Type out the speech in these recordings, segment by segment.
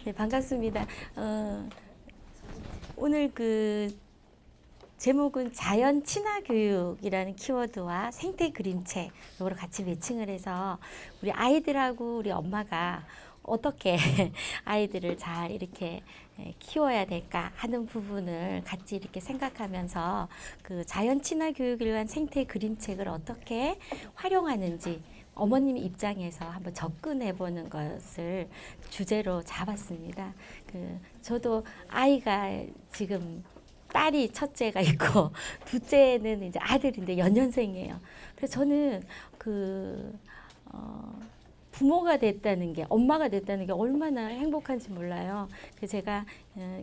네, 반갑습니다. 오늘 제목은 자연 친화 교육이라는 키워드와 생태 그림책 이거를 같이 매칭을 해서 우리 아이들하고 우리 엄마가 어떻게 아이들을 잘 이렇게 키워야 될까 하는 부분을 같이 이렇게 생각하면서 그 자연 친화 교육을 위한 생태 그림책을 어떻게 활용하는지 어머님 입장에서 한번 접근해 보는 것을 주제로 잡았습니다. 저도 아이가 지금 딸이 첫째가 있고 둘째는 이제 아들인데 연년생이에요. 그래서 저는 부모가 됐다는 게, 엄마가 됐다는 게 얼마나 행복한지 몰라요. 그래서 제가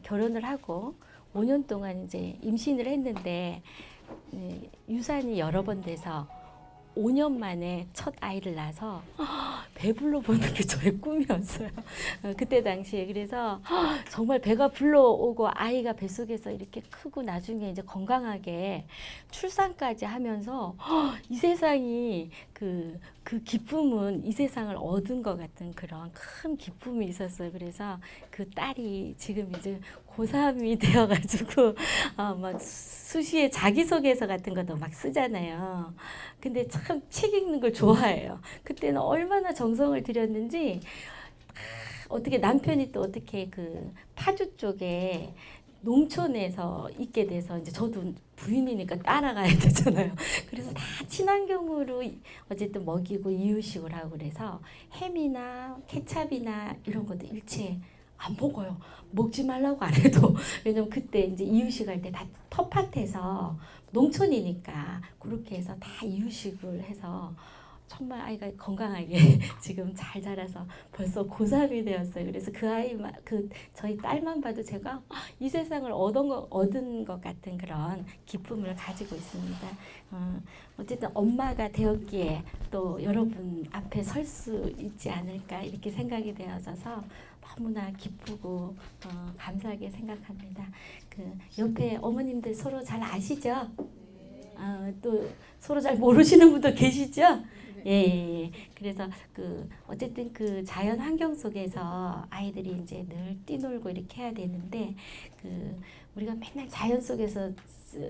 결혼을 하고 5년 동안 이제 임신을 했는데 유산이 여러 번 돼서 5년 만에 첫 아이를 낳아서 배불러 보는 게 저의 꿈이었어요. 그때 당시에. 그래서 정말 배가 불러오고 아이가 뱃속에서 이렇게 크고 나중에 이제 건강하게 출산까지 하면서 이 세상이 그 기쁨은 이 세상을 얻은 것 같은 그런 큰 기쁨이 있었어요. 그래서 그 딸이 지금 이제 고3이 되어가지고 막 수시에 자기소개서 같은 것도 막 쓰잖아요. 근데 참 책 읽는 걸 좋아해요. 그때는 얼마나 정성을 들였는지 어떻게 남편이 또 어떻게 그 파주 쪽에 농촌에서 있게 돼서 이제 저도 부인이니까 따라가야 되잖아요. 그래서 다 친환경으로 어쨌든 먹이고 이유식을 하고 그래서 햄이나 케찹이나 이런 것도 일체 안 먹어요. 먹지 말라고 안 해도. 왜냐면 그때 이제 이유식 할 때 다 텃밭에서 농촌이니까 그렇게 해서 다 이유식을 해서 정말 아이가 건강하게 지금 잘 자라서 벌써 고3이 되었어요. 그래서 저희 딸만 봐도 제가 이 세상을 얻은 것 같은 그런 기쁨을 가지고 있습니다. 어쨌든 엄마가 되었기에 또 여러분 앞에 설 수 있지 않을까 이렇게 생각이 되어서 너무나 기쁘고 감사하게 생각합니다. 옆에 어머님들 서로 잘 아시죠? 또 서로 잘 모르시는 분도 계시죠? 예. 그래서 어쨌든 자연 환경 속에서 아이들이 이제 늘 뛰놀고 이렇게 해야 되는데 우리가 맨날 자연 속에서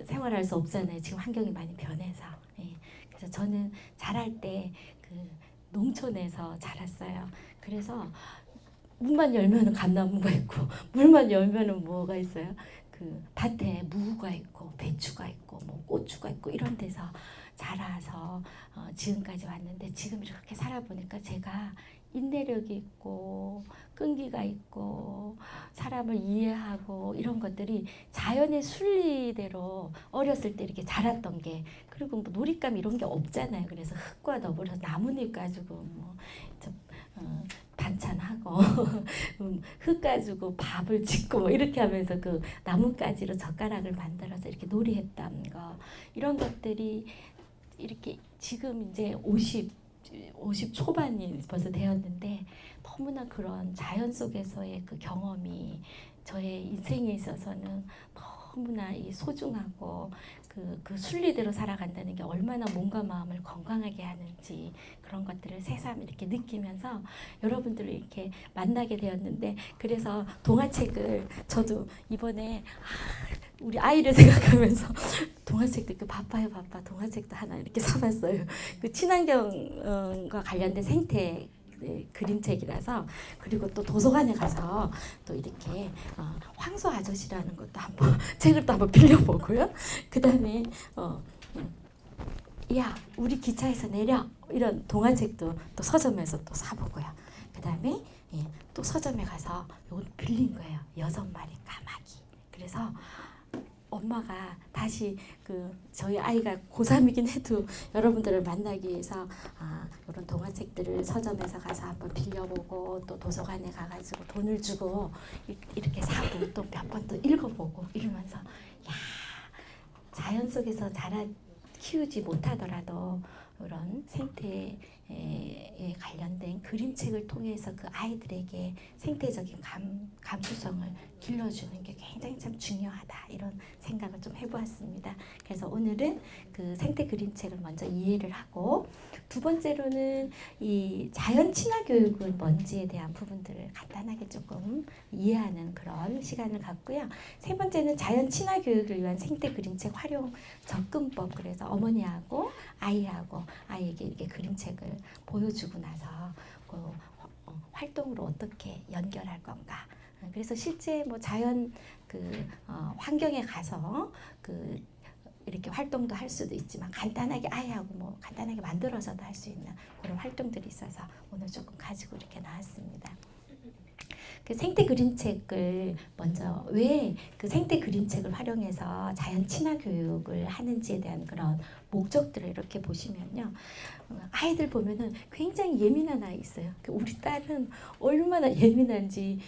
생활할 수 없잖아요. 지금 환경이 많이 변해서. 예. 그래서 저는 자랄 때 농촌에서 자랐어요. 그래서 문만 열면은 감나무가 있고 물만 열면은 뭐가 있어요? 밭에 무가 있고 배추가 있고 뭐 고추가 있고 이런 데서 자라서 지금까지 왔는데 지금 이렇게 살아보니까 제가 인내력이 있고 끈기가 있고 사람을 이해하고 이런 것들이 자연의 순리대로 어렸을 때 이렇게 자랐던 게 그리고 뭐 놀잇감 이런 게 없잖아요. 그래서 흙과 더불어 나뭇잎 가지고 반찬하고 흙 가지고 밥을 짓고 뭐 이렇게 하면서 나뭇가지로 젓가락을 만들어서 이렇게 놀이했던 거 이런 것들이 이렇게 지금 이제 50 초반이 벌써 되었는데 너무나 그런 자연 속에서의 그 경험이 저의 인생에 있어서는 너무나 소중하고 그 순리대로 살아간다는 게 얼마나 몸과 마음을 건강하게 하는지 그런 것들을 새삼 이렇게 느끼면서 여러분들을 이렇게 만나게 되었는데 그래서 동화책을 저도 이번에 우리 아이를 생각하면서 동화책도 바빠 동화책도 하나 이렇게 사봤어요. 친환경과 관련된 생태 그림책이라서 그리고 또 도서관에 가서 또 이렇게 황소 아저씨라는 것도 한번 책을 또 한번 빌려보고요. 그다음에 야 우리 기차에서 내려 이런 동화책도 또 서점에서 또 사보고요. 그다음에 또 서점에 가서 이걸 빌린 거예요. 6마리 까마귀. 그래서 엄마가 다시 저희 아이가 고3이긴 해도 여러분들을 만나기 위해서 이런 동화책들을 서점에서 가서 한번 빌려보고 또 도서관에 가가지고 돈을 주고 이렇게 사고 또 몇 번 또 읽어보고 이러면서 야 자연 속에서 키우지 못하더라도 이런 생태 관련된 그림책을 통해서 그 아이들에게 생태적인 감수성을 길러주는 게 굉장히 참 중요하다, 이런 생각을 좀 해보았습니다. 그래서 오늘은 그 생태 그림책을 먼저 이해를 하고, 두 번째로는 이 자연 친화 교육은 뭔지에 대한 부분들을 간단하게 조금 이해하는 그런 시간을 갖고요. 세 번째는 자연 친화 교육을 위한 생태 그림책 활용 접근법, 그래서 어머니하고 아이에게 이렇게 그림책을 보여주고 나서 그 활동으로 어떻게 연결할 건가. 그래서 실제 뭐 자연 환경에 가서 이렇게 활동도 할 수도 있지만, 간단하게 아이하고 뭐 간단하게 만들어서도 할 수 있는 그런 활동들이 있어서 오늘 조금 가지고 이렇게 나왔습니다. 그 생태 그림책을 먼저 왜 그 생태 그림책을 활용해서 자연 친화 교육을 하는지에 대한 그런 목적들을 이렇게 보시면요, 아이들 보면은 굉장히 예민한 아이 있어요. 우리 딸은 얼마나 예민한지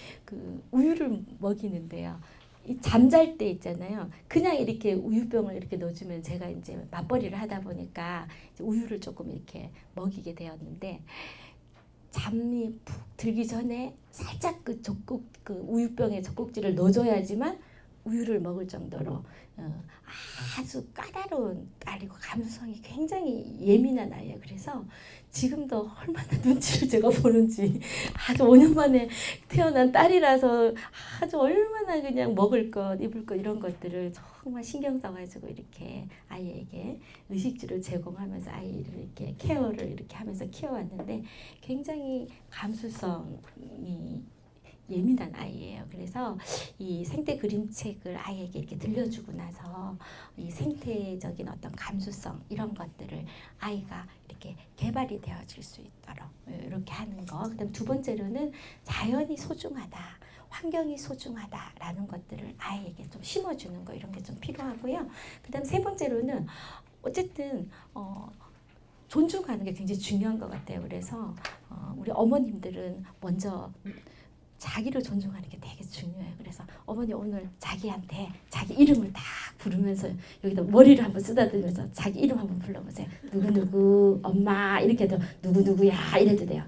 우유를 먹이는데요. 이 잠잘 때 있잖아요. 그냥 이렇게 우유병을 이렇게 넣어주면, 제가 이제 맞벌이를 하다 보니까 우유를 조금 이렇게 먹이게 되었는데, 잠이 푹 들기 전에 살짝 우유병에 젖꼭지를 넣어줘야지만 우유를 먹을 정도로 아주 까다로운 딸이고 감수성이 굉장히 예민한 아이예요. 그래서 지금도 얼마나 눈치를 제가 보는지, 아주 5년 만에 태어난 딸이라서 아주 얼마나 그냥 먹을 것, 입을 것 이런 것들을 정말 신경 써가지고 이렇게 아이에게 의식주를 제공하면서 아이를 이렇게 케어를 이렇게 하면서 키워왔는데, 굉장히 감수성이 예민한 아이예요. 그래서 이 생태 그림책을 아이에게 이렇게 들려주고 나서 이 생태적인 어떤 감수성 이런 것들을 아이가 이렇게 개발이 되어질 수 있도록 이렇게 하는 거. 그다음 두 번째로는 자연이 소중하다, 환경이 소중하다라는 것들을 아이에게 좀 심어주는 거, 이런 게 좀 필요하고요. 그다음 세 번째로는 어쨌든 존중하는 게 굉장히 중요한 것 같아요. 그래서 우리 어머님들은 먼저 자기를 존중하는 게 되게 중요해요. 그래서 어머니 오늘 자기한테 자기 이름을 딱 부르면서 여기다 머리를 한번 쓰다듬으면서 자기 이름 한번 불러보세요. 누구누구 엄마 이렇게 해도 누구누구야 이래도 돼요.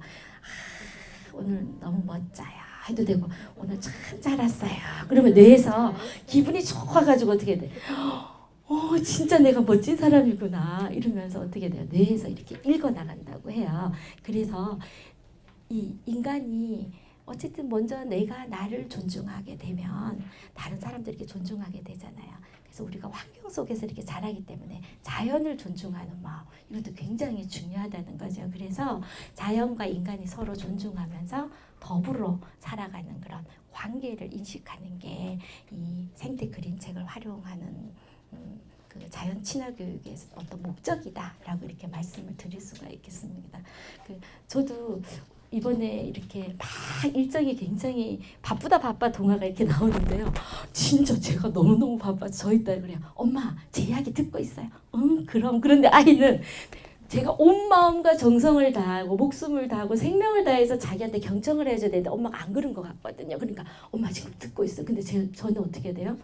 오늘 너무 멋져요 해도 되고, 오늘 참 잘 왔어요. 그러면 뇌에서 기분이 좋아가지고 어떻게 돼? 진짜 내가 멋진 사람이구나 이러면서 어떻게 돼요? 뇌에서 이렇게 읽어나간다고 해요. 그래서 이 인간이 어쨌든 먼저 내가 나를 존중하게 되면 다른 사람들에게 존중하게 되잖아요. 그래서 우리가 환경 속에서 이렇게 자라기 때문에 자연을 존중하는 마음, 이것도 굉장히 중요하다는 거죠. 그래서 자연과 인간이 서로 존중하면서 더불어 살아가는 그런 관계를 인식하는 게 이 생태 그림책을 활용하는 그 자연 친화 교육의 어떤 목적이다라고 이렇게 말씀을 드릴 수가 있겠습니다. 저도 이번에 이렇게 막 일정이 굉장히 바빠 동화가 이렇게 나오는데요. 진짜 제가 너무너무 바빠서 저희 딸 그래요. 엄마 제 이야기 듣고 있어요. 응 그럼. 그런데 아이는 제가 온 마음과 정성을 다하고 목숨을 다하고 생명을 다해서 자기한테 경청을 해줘야 되는데 엄마가 안 그런 것 같거든요. 그러니까 엄마 지금 듣고 있어. 근데 저는 어떻게 돼요?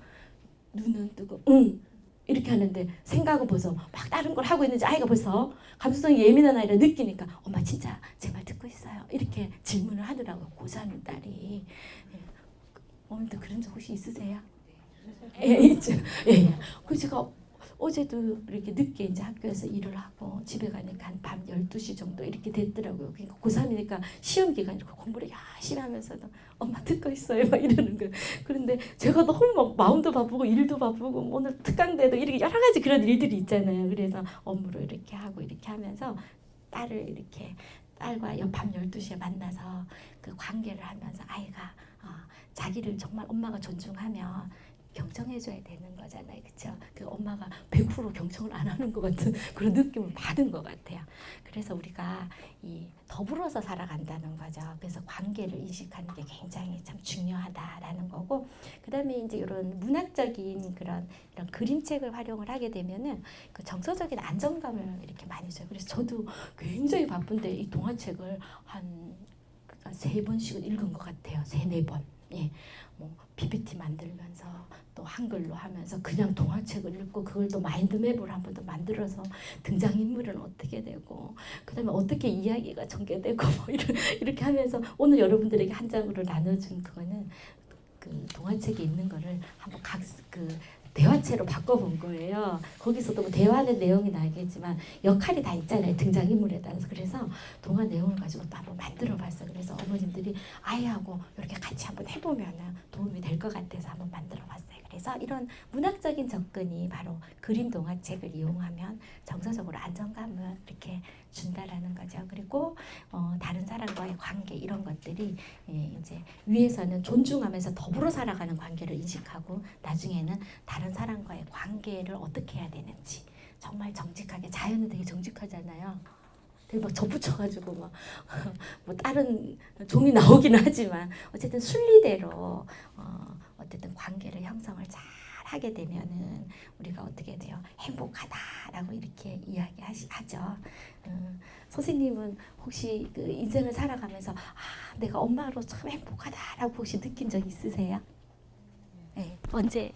눈은 뜨고 응 이렇게 하는데 생각은 벌써 막 다른 걸 하고 있는지 아이가 벌써 감수성이 예민한 아이라 느끼니까 엄마 진짜 제 말 듣고 있어요 이렇게 질문을 하더라고요. 고3인 딸이. 오늘도 그런 적 혹시 있으세요? 있죠. 그래서 제가 어제도 이렇게 늦게 이제 학교에서 일을 하고 집에 가니까 한 밤 12시 정도 이렇게 됐더라고요. 그러니까 고3이니까 시험 기간 이렇게 공부를 열심히 하면서도 엄마 듣고 있어요 막 이러는 거예요. 그런데 제가 너무 막 마음도 바쁘고 일도 바쁘고 오늘 특강대도 이렇게 여러 가지 그런 일들이 있잖아요. 그래서 업무를 이렇게 하고 이렇게 하면서 딸과 밤 12시에 만나서 그 관계를 하면서 아이가 자기를 정말 엄마가 존중하면 경청해줘야 되는 거잖아요. 그렇죠? 그 엄마가 100% 경청을 안 하는 것 같은 그런 느낌을 받은 것 같아요. 그래서 우리가 이 더불어서 살아간다는 거죠. 그래서 관계를 인식하는 게 굉장히 참 중요하다라는 거고, 그다음에 이제 이런 문학적인 이런 그림책을 활용을 하게 되면은 그 정서적인 안정감을 이렇게 많이 줘요. 그래서 저도 굉장히 바쁜데 이 동화책을 한 3번씩은 읽은 것 같아요. 3-4번. 예. 뭐 PPT 만들면서 또 또 한글로 하면서 그냥 동화책을 읽고 그걸 또 마인드맵을 한 번 더 만들어서 등장인물은 어떻게 되고 그다음에 어떻게 이야기가 전개되고 뭐 이렇게 하면서 오늘 여러분들에게 한 장으로 나눠준 그거는 그 동화책에 있는 거를 한번 그 대화체로 바꿔본 거예요. 거기서도 뭐 대화하는 내용이 나겠지만 역할이 다 있잖아요. 등장인물에 따라서. 그래서 동화 내용을 가지고 또 한번 만들어봤어요. 그래서 어머님들이 아이하고 이렇게 같이 한번 해보면 도움이 될 것 같아서 한번 만들어봤어요. 그래서 이런 문학적인 접근이 바로 그림 동화책을 이용하면 정서적으로 안정감을 이렇게 준다라는 거죠. 그리고 다른 사람과의 관계 이런 것들이 이제 위에서는 존중하면서 더불어 살아가는 관계를 인식하고 나중에는 다른 사람과의 관계를 어떻게 해야 되는지 정말 정직하게 자연은 되게 정직하잖아요. 되게 막 접붙여가지고 막 뭐 다른 종이 나오기는 하지만 어쨌든 순리대로 어쨌든 관계를 형성을 잘 하게 되면은 우리가 어떻게 돼요? 행복하다라고 이렇게 이야기하죠. 선생님은 혹시 그 인생을 살아가면서 내가 엄마로 참 행복하다라고 혹시 느낀 적 있으세요? 네. 언제?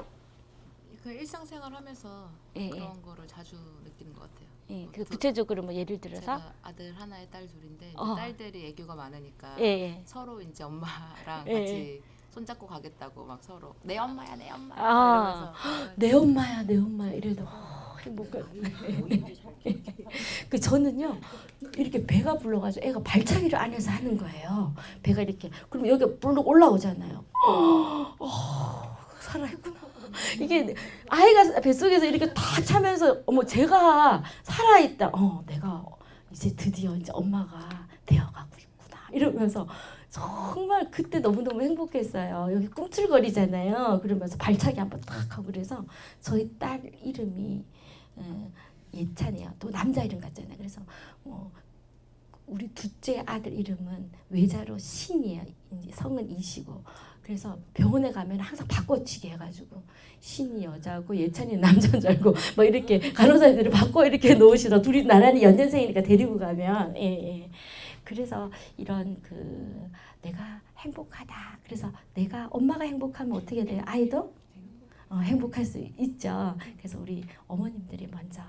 그 일상생활 하면서 예, 그런 거를 자주 느끼는 것 같아요. 예. 뭐 그 구체적으로 뭐 예를 들어서 제가 아들 하나에 딸 둘인데 딸들이 애교가 많으니까 예, 서로 이제 엄마랑 예. 같이 손잡고 가겠다고 막 서로 내 엄마야 내 엄마야 아, 이러면서 내 엄마야 내 엄마야 이래도 행복해. 그 저는요 이렇게 배가 불러가지고 애가 발차기를 안에서 하는 거예요. 배가 이렇게 그럼 여기 불러 올라오잖아요. 살아있구나. 이게 아이가 뱃속에서 이렇게 탁 차면서 어머 제가 살아있다. 내가 이제 드디어 이제 엄마가 되어가고 있구나. 이러면서 정말 그때 너무너무 행복했어요. 여기 꿈틀거리잖아요. 그러면서 발차기 한번 탁 하고 그래서 저희 딸 이름이 예찬이에요. 또 남자 이름 같잖아요. 그래서 우리 둘째 아들 이름은 외자로 신이에요. 이제 성은 이시고 그래서 병원에 가면 항상 바꿔치기 해가지고 신이 여자고 예찬이 남자인 줄 알고 뭐 이렇게 간호사들이 바꿔 이렇게 놓으시더 둘이 나란히 연년생이니까 데리고 가면 예. 그래서 이런 그 내가 행복하다. 그래서 내가 엄마가 행복하면 어떻게 돼요? 아이도 행복할 수 있죠. 그래서 우리 어머님들이 먼저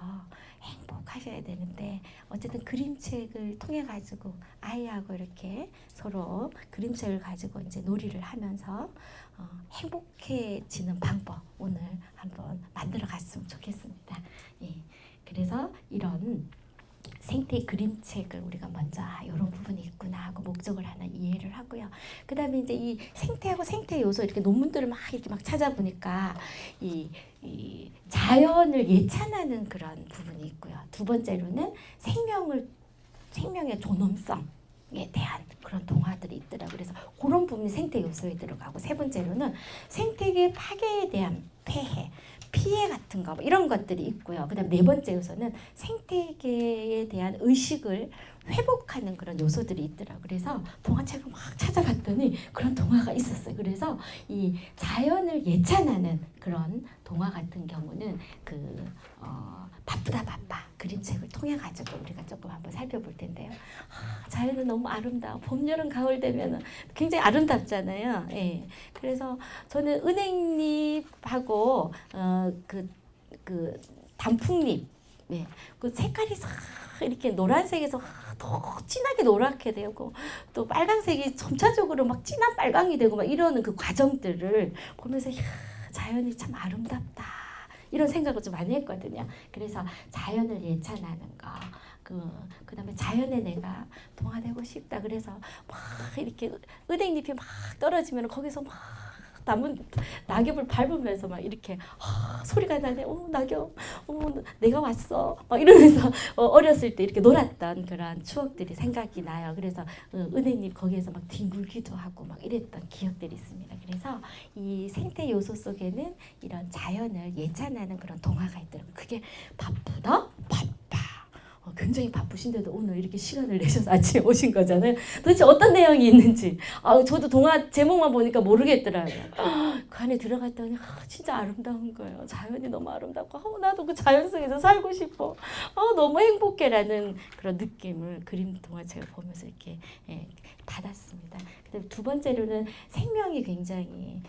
행복하셔야 되는데 어쨌든 그림책을 통해 가지고 아이하고 이렇게 서로 그림책을 가지고 이제 놀이를 하면서 행복해지는 방법 오늘 한번 만들어 갔으면 좋겠습니다. 예. 그래서 이런 생태 그림책을 우리가 먼저 이런 부분이 있구나 하고 목적을 하나 이해를 하고요. 그 다음에 이제 이 생태하고 생태 요소 이렇게 논문들을 막 이렇게 막 찾아보니까 이 자연을 예찬하는 그런 부분이 있고요. 두 번째로는 생명의 존엄성에 대한 그런 동화들이 있더라고요. 그래서 그런 부분이 생태 요소에 들어가고 세 번째로는 생태계 파괴에 대한 피해 같은 거 이런 것들이 있고요. 그다음 네 번째 요소는 생태계에 대한 의식을 회복하는 그런 요소들이 있더라고요. 그래서 동화책을 막 찾아봤더니 그런 동화가 있었어요. 그래서 이 자연을 예찬하는 그런 동화 같은 경우는 바쁘다 바빠 그림책을 통해 가지고 우리가 조금 한번 살펴볼 텐데요. 자연은 너무 아름다워. 봄, 여름, 가을 되면은 굉장히 아름답잖아요. 예. 그래서 저는 은행잎하고 그 단풍잎, 네. 그 색깔이 싹 이렇게 노란색에서 더 진하게 노랗게 되고 또 빨간색이 점차적으로 막 진한 빨강이 되고 막 이러는 그 과정들을 보면서 자연이 참 아름답다 이런 생각을 좀 많이 했거든요. 그래서 자연을 예찬하는 거. 그다음에 자연에 내가 동화되고 싶다. 그래서 막 이렇게 은행잎이 막 떨어지면 거기서 막 낙엽을 밟으면서 막 이렇게 소리가 나네. 낙엽, 내가 왔어. 막 이러면서 어렸을 때 이렇게 놀았던 그런 추억들이 생각이 나요. 그래서 은행잎 거기에서 막 뒹굴기도 하고 막 이랬던 기억들이 있습니다. 그래서 이 생태 요소 속에는 이런 자연을 예찬하는 그런 동화가 있더라고요. 그게 바쁘다? 바빠. 굉장히 바쁘신데도 오늘 이렇게 시간을 내셔서 아침에 오신 거잖아요. 도대체 어떤 내용이 있는지 저도 동화 제목만 보니까 모르겠더라고요. 그 안에 들어갔더니 진짜 아름다운 거예요. 자연이 너무 아름답고 나도 그 자연 속에서 살고 싶어. 너무 행복해라는 그런 느낌을 그림 동화책을 보면서 이렇게 받았습니다. 그다음에 두 번째로는 생명이 굉장히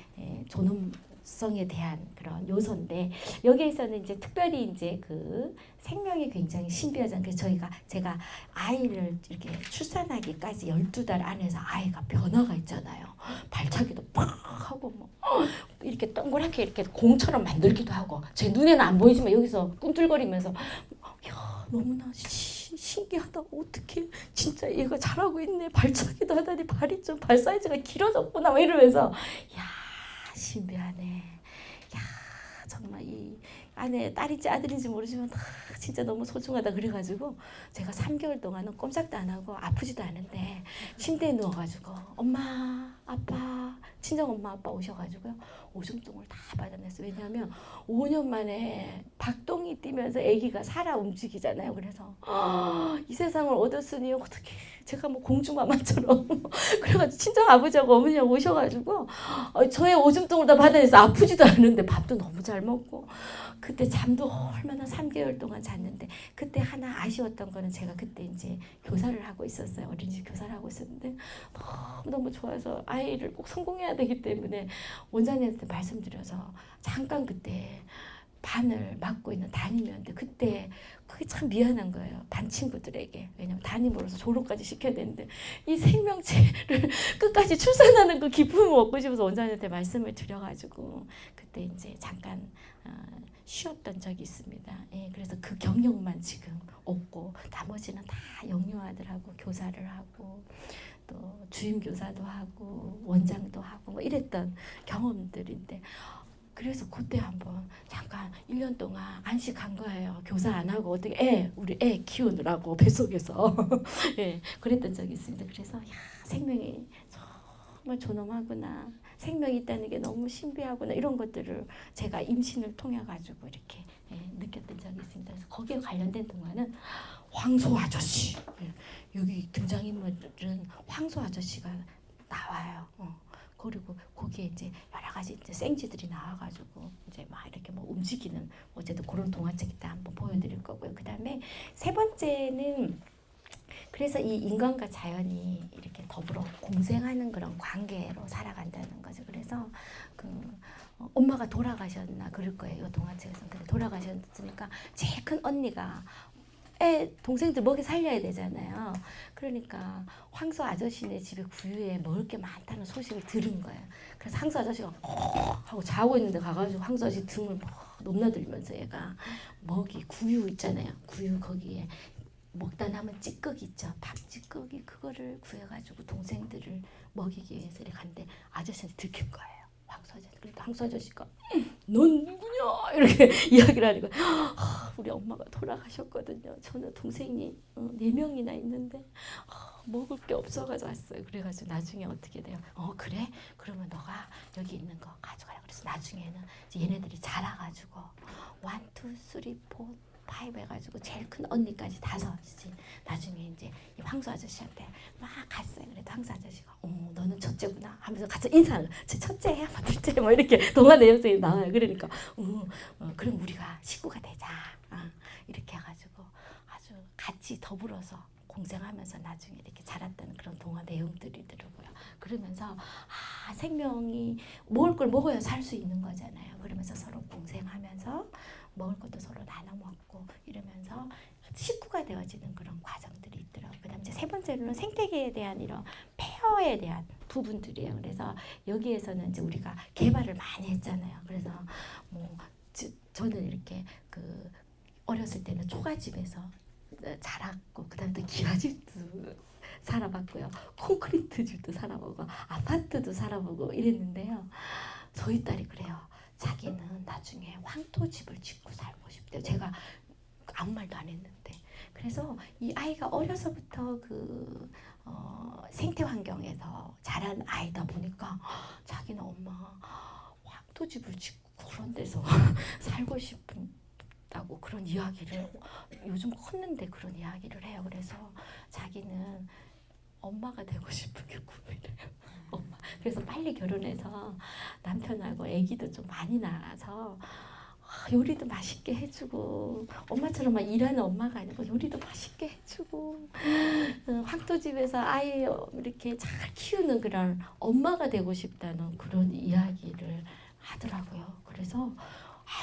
성에 대한 그런 요소인데 여기에서는 이제 특별히 이제 그 생명이 굉장히 신비하잖아요. 그래서 제가 아이를 이렇게 출산하기까지 12달 안에서 아이가 변화가 있잖아요. 발차기도 팍 하고 뭐 이렇게 동그랗게 이렇게 공처럼 만들기도 하고 제 눈에는 안 보이지만 여기서 꿈틀거리면서 야 너무나 신기하다. 어떻게 진짜 얘가 잘하고 있네. 발차기도 하다니 발이 좀 발 사이즈가 길어졌구나 막 이러면서 야 신비하네. 야 정말 이 안에 딸인지 아들인지 모르지만 진짜 너무 소중하다 그래가지고 제가 3개월 동안은 꼼짝도 안 하고 아프지도 않은데 침대에 누워가지고 엄마 아빠 친정 엄마 아빠 오셔가지고요 오줌통을 다 받아냈어요. 왜냐하면 5년 만에 박동이 뛰면서 아기가 살아 움직이잖아요. 그래서 이 세상을 얻었으니 어떻게 제가 뭐 공주마마처럼 그래가지고 친정 아버지하고 어머니하고 오셔가지고 저의 오줌통을 다 받아내서 아프지도 않은데 밥도 너무 잘 먹고 그때 잠도 얼마나 3개월 동안 잤는데 그때 하나 아쉬웠던 거는 제가 그때 이제 교사를 하고 있었어요. 어린이집 교사를 하고 있었는데 너무 좋아서 아이를 꼭 성공해야 되기 때문에 원장님한테 말씀드려서 잠깐 그때 반을 맡고 있는 담임이었는데 그때 그게 참 미안한 거예요. 반 친구들에게. 왜냐면 담임으로서 졸업까지 시켜야 되는데 이 생명체를 끝까지 출산하는 그 기쁨을 얻고 싶어서 원장님한테 말씀을 드려가지고 그때 이제 잠깐 쉬었던 적이 있습니다. 예, 그래서 그 경력만 지금 없고 나머지는 다 영유아들하고 교사를 하고 또 주임 교사도 하고 원장도 하고 뭐 이랬던 경험들인데 그래서 그때 한번 잠깐 1년 동안 안식한 거예요. 교사 안 하고 어떻게 우리 애 키우느라고 뱃속에서 예, 그랬던 적이 있습니다. 그래서 야, 생명이 정말 존엄하구나. 생명이 있다는 게 너무 신비하구나. 이런 것들을 제가 임신을 통해 가지고 이렇게 느꼈던 적이 있습니다. 그래서 거기에 관련된 동화는 황소 아저씨. 여기 등장인물은 황소 아저씨가 나와요. 그리고 거기에 이제 여러 가지 이제 생쥐들이 나와가지고 이제 막 이렇게 뭐 움직이는 어쨌든 그런 동화책 이따 한번 보여드릴 거고요. 그 다음에 세 번째는 그래서 이 인간과 자연이 이렇게 더불어 공생하는 그런 관계로 살아간다는 거죠. 그래서 그 엄마가 돌아가셨나 그럴 거예요. 이 동화책에서는. 근데 돌아가셨으니까 제일 큰 언니가 동생들 먹여 살려야 되잖아요. 그러니까 황소 아저씨네 집에 구유에 먹을 게 많다는 소식을 들은 거예요. 그래서 황소 아저씨가 하고 자고 있는데 가가지고 황소 아저씨 등을 막 넘나들면서 얘가 먹이 구유 있잖아요. 구유 거기에 먹다 남은 찌꺼기 있죠. 밥 찌꺼기 그거를 구해가지고 동생들을 먹이기 위해서 이렇게 갔는데 아저씨한테 들킨 거예요. 황소 아저씨. 그러니까 황소 아저씨가 넌 누구냐 이렇게 이야기를 하니까 우리 엄마가 돌아가셨거든요. 저는 동생이 4명이나 있는데 먹을 게 없어가지고 왔어요. 그래가지고 나중에 어떻게 돼요? 그래? 그러면 너가 여기 있는 거 가져가라. 그래서 나중에는 이제 얘네들이 자라가지고 1, 2, 3, 4, 5 해가지고 제일 큰 언니까지 5이지. 나중에 이제 이 황소 아저씨한테 막 갔어요. 그래도 황소 아저씨가 너는 첫째구나 하면서 같이 인사를 제 첫째야, 뭐 둘째 뭐 이렇게 동화 내용 속에 나와요. 그러니까 그럼 우리가 식구가 되자. 이렇게 해가지고 아주 같이 더불어서 공생하면서 나중에 이렇게 자랐다는 그런 동화 내용들이더라고요. 그러면서 생명이 먹을 걸 먹어야 살 수 있는 거잖아요. 그러면서 서로 공생하면서 먹을 것도 서로 나눠 먹고 이러면서 식구가 되어지는 그런 과정들이 있더라고요. 그다음 이제 세 번째로는 생태계에 대한 이런 페어에 대한 부분들이에요. 그래서 여기에서는 이제 우리가 개발을 많이 했잖아요. 그래서 뭐 저는 이렇게 그 어렸을 때는 초가집에서 자랐고 그다음에 또 기와집도 살아봤고요. 콘크리트 집도 살아보고 아파트도 살아보고 이랬는데요. 저희 딸이 그래요. 자기는 나중에 황토집을 짓고 살고 싶대요. 제가 아무 말도 안 했는데. 그래서 이 아이가 어려서부터 그 생태 환경에서 자란 아이다 보니까 자기는 엄마 황토집을 짓고 그런 데서 살고 싶다고 그런 이야기를 요즘 컸는데 그런 이야기를 해요. 그래서 자기는 엄마가 되고 싶은 게 꿈이래요. 엄마. 그래서 빨리 결혼해서 남편하고 아기도 좀 많이 낳아서 요리도 맛있게 해주고 엄마처럼 막 일하는 엄마가 아니고 요리도 맛있게 해주고 황토집에서 아이 이렇게 잘 키우는 그런 엄마가 되고 싶다는 그런 이야기를 하더라고요. 그래서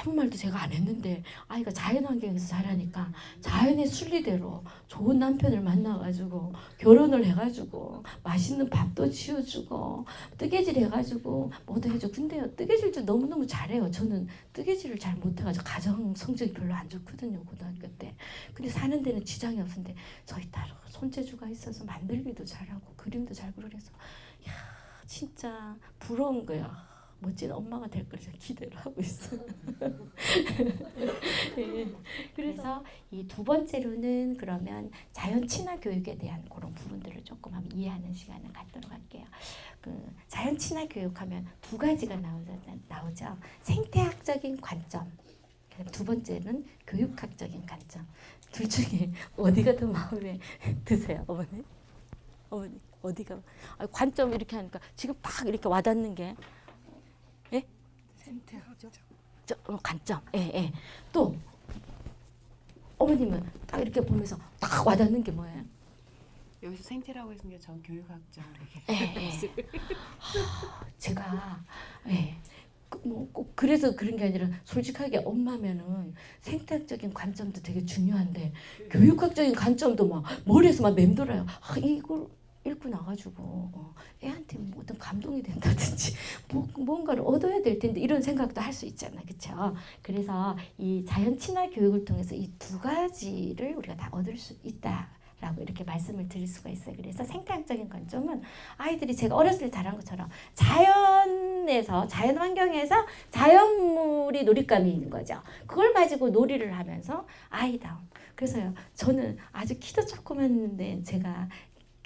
아무 말도 제가 안 했는데 아이가 자연 환경에서 자라니까 자연의 순리대로 좋은 남편을 만나가지고 결혼을 해가지고 맛있는 밥도 지어주고 뜨개질 해가지고 뭐도 해줘. 근데요, 뜨개질도 너무너무 잘해요. 저는 뜨개질을 잘 못해가지고 가정 성적이 별로 안 좋거든요, 고등학교 때. 근데 사는 데는 지장이 없는데 저희 딸은 손재주가 있어서 만들기도 잘하고 그림도 잘 그려서 야, 진짜 부러운 거야. 멋진 엄마가 될 걸 기대를 하고 있어요. 네. 그래서 이 두 번째로는 그러면 자연 친화 교육에 대한 그런 부분들을 조금 한번 이해하는 시간을 갖도록 할게요. 그 자연 친화 교육하면 두 가지가 나오죠. 생태학적인 관점. 두 번째는 교육학적인 관점. 둘 중에 어디가 더 마음에 드세요, 어머니? 어머니 어디가? 관점 이렇게 하니까 지금 딱 이렇게 와닿는 게. 생태학적 관점. 예. 또 어머님은 딱 이렇게 보면서 딱 와닿는 게 뭐예요? 여기서 생태라고 했으니까 전 교육학적 제가 꼭 그래서 그런 게 아니라 솔직하게 엄마면은 생태학적인 관점도 되게 중요한데 교육학적인 관점도 막 머리에서 막 맴돌아요. 이걸 읽고 나가지고 애한테 뭐 어떤 감동이 된다든지 뭔가를 얻어야 될 텐데 이런 생각도 할 수 있잖아요, 그렇죠? 그래서 이 자연 친화 교육을 통해서 이 두 가지를 우리가 다 얻을 수 있다라고 이렇게 말씀을 드릴 수가 있어요. 그래서 생태학적인 관점은 아이들이 제가 어렸을 때 자란 것처럼 자연에서 자연 환경에서 자연물이 놀잇감이 있는 거죠. 그걸 가지고 놀이를 하면서 아이다움. 그래서요, 저는 아주 키도 조그맣는데 제가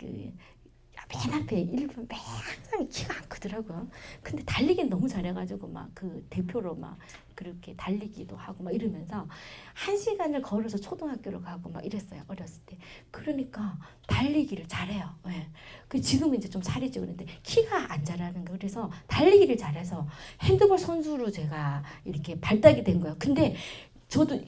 맨 앞에 1번 맨 항상 키가 안 크더라고요. 근데 달리기는 너무 잘해가지고 막 그 대표로 막 그렇게 달리기도 하고 막 이러면서 1시간을 걸어서 초등학교를 가고 막 이랬어요, 어렸을 때. 그러니까 달리기를 잘해요. 네. 그 지금은 이제 좀 살이 찌고 그런데 키가 안 자라는 거. 그래서 달리기를 잘해서 핸드볼 선수로 제가 이렇게 발탁이 된 거예요. 근데 저도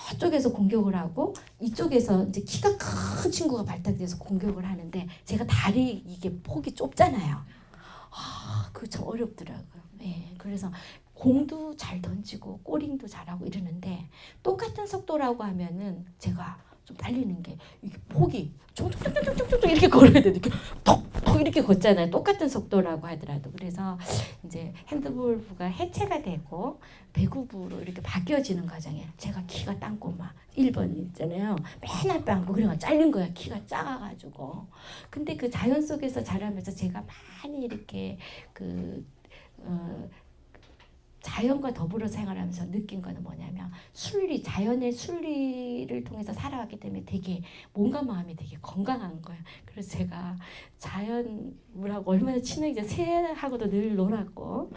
저쪽에서 공격을 하고 이쪽에서 이제 키가 큰 친구가 발탁돼서 공격을 하는데 제가 다리 이게 폭이 좁잖아요. 그거 참 어렵더라고요. 예, 그래서 공도 잘 던지고 꼬링도 잘하고 이러는데 똑같은 속도라고 하면은 제가 좀 달리는 게 이게 폭이 쫑쫑쫑쫑쫑쫑 이렇게 걸어야 돼. 이렇게 톡톡 이렇게 걷잖아요. 똑같은 속도라고 하더라도. 그래서 이제 핸드볼부가 해체가 되고 배구부로 이렇게 바뀌어지는 과정에 제가 키가 땅꼬마 1번 있잖아요. 맨 앞에 앉고 그래가 잘린 거야. 키가 작아가지고. 근데 그 자연 속에서 자라면서 제가 많이 이렇게 자연과 더불어 생활하면서 느낀 거는 뭐냐면 자연의 순리를 통해서 살아왔기 때문에 되게 몸과 마음이 되게 건강한 거예요. 그래서 제가 자연물하고 얼마나 친하게 새하고도 늘 놀았고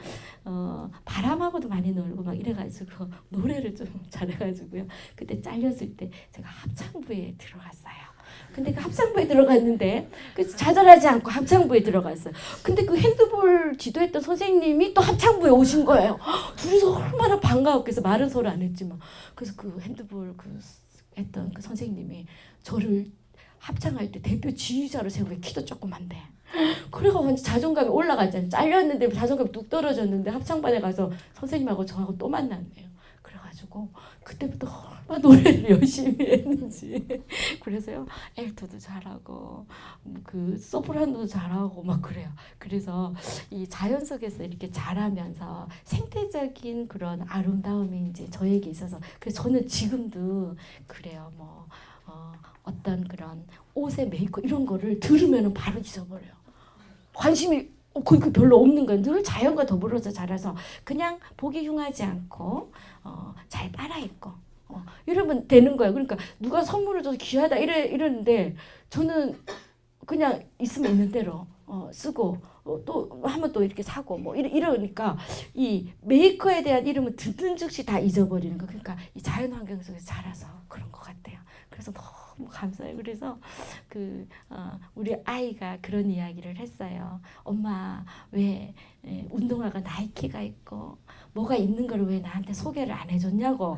바람하고도 많이 놀고 막 이래가지고 노래를 좀 잘해가지고요. 그때 잘렸을 때 제가 합창부에 들어갔어요. 근데 그 합창부에 들어갔는데 좌절하지 않고 합창부에 들어갔어요. 근데 그 핸드볼 지도했던 선생님이 또 합창부에 오신 거예요. 둘이서 얼마나 반가웠겠어. 말은 서로 안 했지만. 그래서 그 핸드볼 했던 그 선생님이 저를 합창할 때 대표 지휘자로 세우고 키도 조그만데. 그래가 완전 자존감이 올라갔잖아요. 잘렸는데 자존감이 뚝 떨어졌는데 합창반에 가서 선생님하고 저하고 또 만났네요. 그래가지고 그때부터 얼마나 노래를 열심히 했는지. 그래서요, 엘토도 잘하고 그 소프라노도 잘하고 막 그래요. 그래서 이 자연 속에서 이렇게 자라면서 생태적인 그런 아름다움이 이제 저에게 있어서 그래서 저는 지금도 그래요. 어떤 그런 옷의 메이크업 이런 거를 들으면 바로 잊어버려요. 관심이 그 별로 없는 거예요. 늘 자연과 더불어서 자라서 그냥 보기 흉하지 않고 잘 빨아 입고 이러면 되는 거예요. 그러니까 누가 선물을 줘서 귀하다 이러는데 저는 그냥 있으면 있는 대로 쓰고 또 하면 또 이렇게 사고 뭐 이러니까 이 메이커에 대한 이름은 듣는 즉시 다 잊어버리는 거. 그러니까 이 자연 환경 속에서 자라서 그런 것 같아요. 그래서 너무 너무 감사해요. 그래서 우리 아이가 그런 이야기를 했어요. 엄마 왜 운동화가 나이키가 있고 뭐가 있는 걸 왜 나한테 소개를 안 해줬냐고.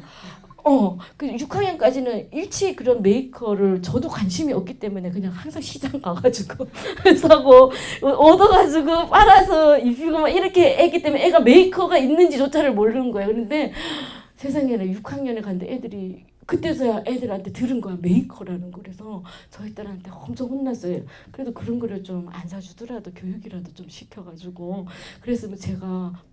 그 6학년까지는 일치 그런 메이커를 저도 관심이 없기 때문에 그냥 항상 시장 가가지고 사고 얻어가지고 빨아서 입히고 막 이렇게 했기 때문에 애가 메이커가 있는지조차를 모르는 거예요. 그런데 세상에는 6학년에 갔는데 애들이 그때서야 애들한테 들은 거야, 메이커라는 거. 그래서 저희 딸한테 엄청 혼났어요. 그래도 그런 거를 좀 안 사주더라도 교육이라도 좀 시켜가지고. 그래서 제가